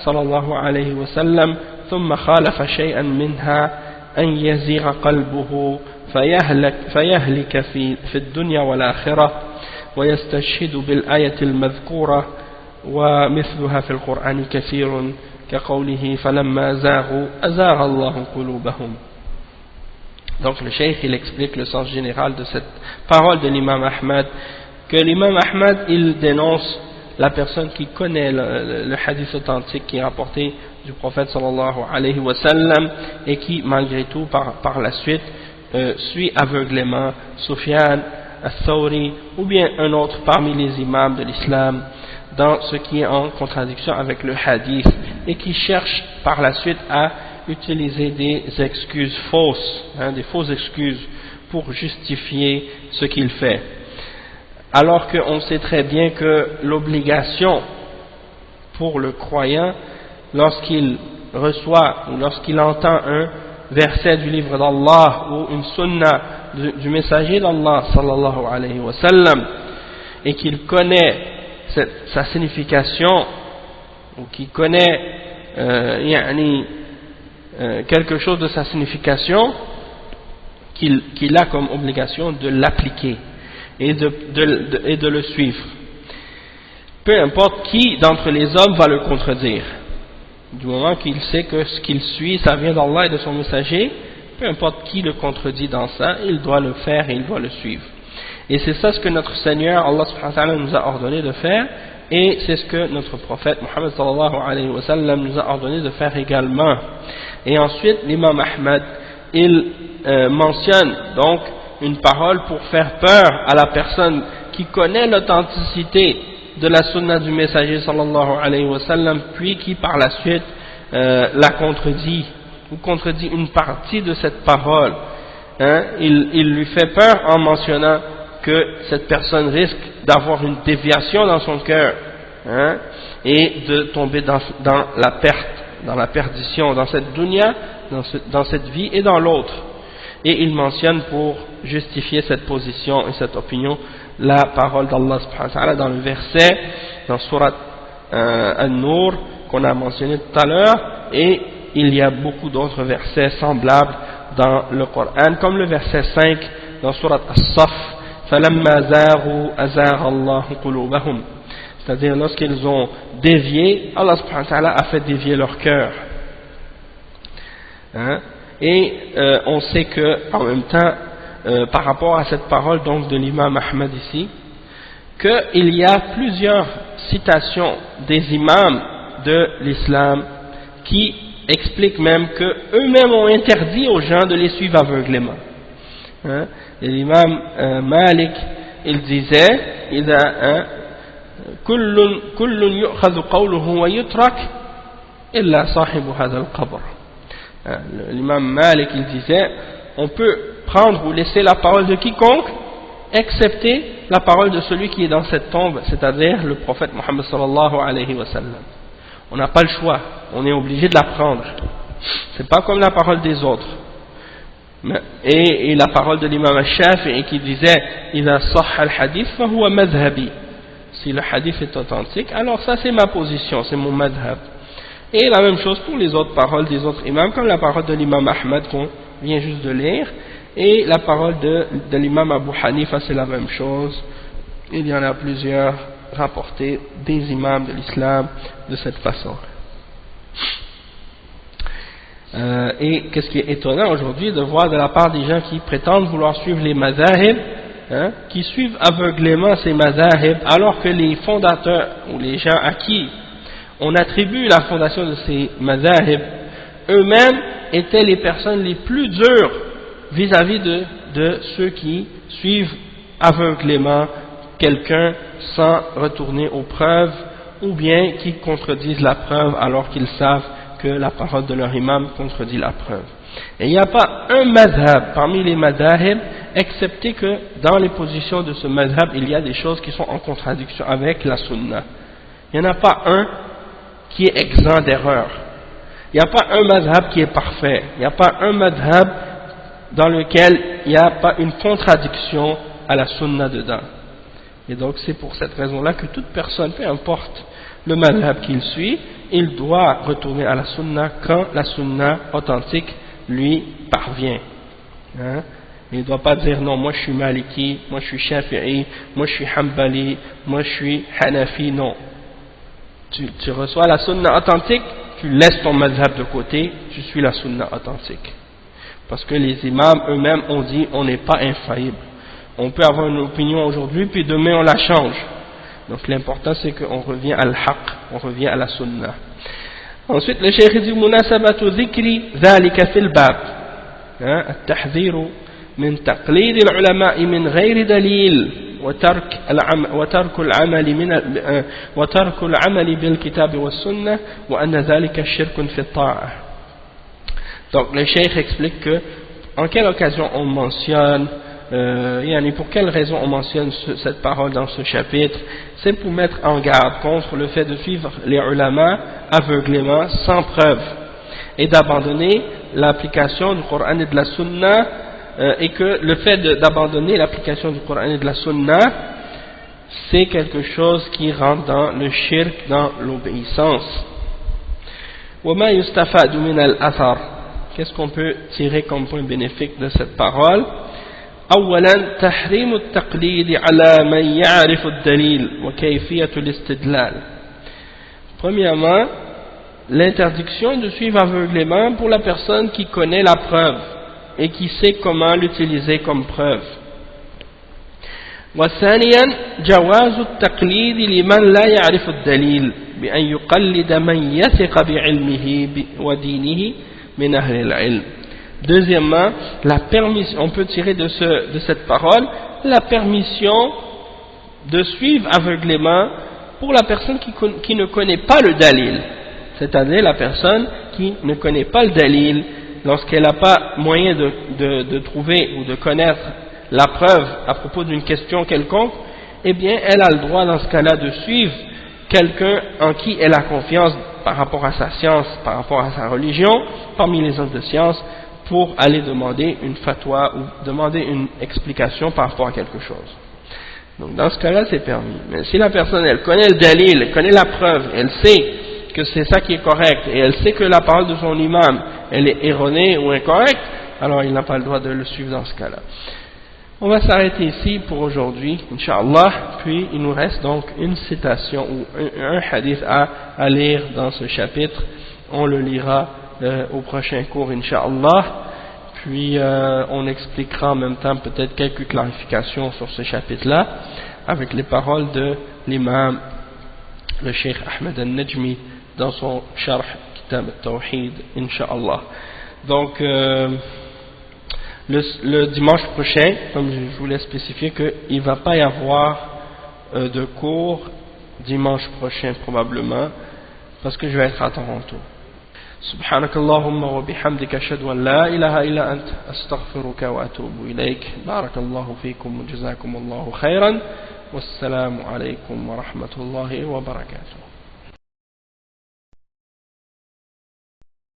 S1: صلى الله عليه وسلم ثم خالف شيئا منها أن يزيغ قلبه فيهلك في الدنيا والآخرة ويستشهد بالآية المذكورة ومثلها في القرآن كثير كقوله فلما زاغوا أزاغ الله قلوبهم. Donc le cheikh il explique le sens général de cette parole de l'imam Ahmad, que l'imam Ahmad il dénonce la personne qui connaît le hadith authentique qui est rapporté du prophète sallallahu alayhi wa sallam et qui malgré tout par la suite suit aveuglément Sufyan al-Thawri ou bien un autre parmi les imams de l'islam dans ce qui est en contradiction avec le hadith et qui cherche par la suite à utiliser des excuses fausses, des fausses excuses pour justifier ce qu'il fait, alors qu'on sait très bien que l'obligation pour le croyant lorsqu'il reçoit ou lorsqu'il entend un verset du livre d'Allah ou une sunna du messager d'Allah sallallahu alayhi wa sallam et qu'il connaît sa signification ou qui connaît quelque chose de sa signification, qu'il a comme obligation de l'appliquer et de le suivre. Peu importe qui d'entre les hommes va le contredire. Du moment qu'il sait que ce qu'il suit, ça vient d'Allah et de son messager, peu importe qui le contredit dans ça, il doit le faire et il doit le suivre. Et c'est ça ce que notre Seigneur, Allah subhanahu wa ta'ala, nous a ordonné de faire, et c'est ce que notre prophète Muhammad sallallahu alayhi wa sallam nous a ordonné de faire également. Et ensuite, l'imam Ahmad, il mentionne donc une parole pour faire peur à la personne qui connaît l'authenticité de la sunna du messager sallallahu alayhi wa sallam, puis qui par la suite la contredit, ou contredit une partie de cette parole. Il lui fait peur en mentionnant que cette personne risque d'avoir une déviation dans son cœur, et de tomber dans la perte, dans la perdition, dans cette dunya, dans cette vie et dans l'autre. Et il mentionne pour justifier cette position et cette opinion la parole d'Allah subhanahu wa ta'ala dans le verset, dans surat An-Nur qu'on a mentionné tout à l'heure, et il y a beaucoup d'autres versets semblables dans le Coran, comme le verset 5 dans surat As-Saff, فَلَمَّا زَاغُوا أَزَاغَ اللَّهُ قُلُوبَهُمْ, c'est-à-dire lorsqu'ils ont dévié, Allah subhanahu wa ta'ala a fait dévier leur cœur. Et on sait que en même temps, par rapport à cette parole donc de l'imam Ahmad ici, qu'il y a plusieurs citations des imams de l'islam qui expliquent même que eux-mêmes ont interdit aux gens de les suivre aveuglément. L'imam Malik, il disait كل يؤخذ قوله ويترك إلا صاحب هذا القبر. L'imam Malik, il disait, on peut prendre ou laisser la parole de quiconque excepté la parole de celui qui est dans cette tombe, c'est-à-dire le prophète Muhammad sallallahu alayhi wa sallam. On n'a pas le choix, on est obligé de la prendre. C'est pas comme la parole des autres. Et la parole de l'imam al-Shafi'i qui disait إذا صح الحديث فهو مذهبي, si le hadith est authentique, alors ça c'est ma position, c'est mon madhab. Et la même chose pour les autres paroles des autres imams, comme la parole de l'imam Ahmad qu'on vient juste de lire, et la parole de l'imam Abu Hanifa, c'est la même chose. Il y en a plusieurs rapportés des imams de l'islam de cette façon. Et qu'est-ce qui est étonnant aujourd'hui de voir de la part des gens qui prétendent vouloir suivre les mazahib, qui suivent aveuglément ces mazahib, alors que les fondateurs ou les gens à qui on attribue la fondation de ces mazahib eux-mêmes étaient les personnes les plus dures vis-à-vis de ceux qui suivent aveuglément quelqu'un sans retourner aux preuves, ou bien qui contredisent la preuve alors qu'ils savent que la parole de leur imam contredit la preuve. Et il n'y a pas un madhab parmi les madhahib, excepté que dans les positions de ce madhab, il y a des choses qui sont en contradiction avec la sunna. Il n'y en a pas un qui est exempt d'erreur. Il n'y a pas un madhab qui est parfait. Il n'y a pas un madhab dans lequel il n'y a pas une contradiction à la sunna dedans. Et donc c'est pour cette raison-là que toute personne, peu importe le madhab qu'il suit, il doit retourner à la sunna quand la sunna authentique lui parvient. Il ne doit pas dire non, moi je suis maliki, moi je suis shafi'i, moi je suis hanbali, moi je suis hanafi, non. Tu reçois la sunna authentique, tu laisses ton madhab de côté, tu suis la sunna authentique. Parce que les imams eux-mêmes ont dit on n'est pas infaillible. On peut avoir une opinion aujourd'hui, puis demain on la change. Donc l'important c'est qu'on revient à l'haq, on revient à la sunna. Ensuite le cheikh dit munasabatu dhikri dhalika fil bab, التحذير من تقليد العلماء من غير دليل وترك العمل بالكتاب والسنة وأن ذلك شرك في الطاعة. Donc le cheikh explique que en quelle occasion on mentionne pour quelle raison on mentionne cette parole dans ce chapitre, c'est pour mettre en garde contre le fait de suivre les ulama aveuglément sans preuve et d'abandonner l'application du Coran et de la Sunna, et que le fait d'abandonner l'application du Coran et de la Sunna c'est quelque chose qui rentre dans le shirk, dans l'obéissance. وما يستفاد من الأثر. Qu'est-ce qu'on peut tirer comme point bénéfique de cette parole? أولا تحريم التقليد على من يعرف الدليل وكيفية الاستدلال. Premièrement, l'interdiction de suivre aveuglément pour la personne qui connaît la preuve et qui sait comment l'utiliser comme preuve. وثانيا جواز التقليد لمن لا يعرف الدليل بأن يقلد من يثق بعلمه ودينه من أهل العلم. Deuxièmement, la permission, on peut tirer de cette parole la permission de suivre aveuglément pour la personne qui ne connaît pas le dalil, c'est-à-dire la personne qui ne connaît pas le dalil, lorsqu'elle n'a pas moyen de trouver ou de connaître la preuve à propos d'une question quelconque, eh bien elle a le droit dans ce cas-là de suivre quelqu'un en qui elle a confiance par rapport à sa science, par rapport à sa religion, parmi les hommes de science, pour aller demander une fatwa ou demander une explication par rapport à quelque chose. Donc dans ce cas-là c'est permis. Mais si la personne elle connaît le dalil, elle connaît la preuve, elle sait que c'est ça qui est correct et elle sait que la parole de son imam elle est erronée ou incorrecte, alors il n'a pas le droit de le suivre dans ce cas-là. On va s'arrêter ici pour aujourd'hui, Inch'Allah, puis il nous reste donc une citation ou un hadith à lire dans ce chapitre. On le lira au prochain cours, Inch'Allah, puis on expliquera en même temps peut-être quelques clarifications sur ce chapitre-là, avec les paroles de l'imam, le Cheikh Ahmed al-Najmi, dans son Sharh Kitab al-Tawhid, Inch'Allah. Donc, le dimanche prochain, comme je voulais spécifier qu'il ne va pas y avoir de cours dimanche prochain probablement, parce que je vais être à Toronto. سبحانك اللهم وبحمدك أشهد أن لا إله إلا أنت أستغفرك وأتوب إليك بارك الله فيكم وجزاكم الله خيرا والسلام عليكم ورحمة الله وبركاته.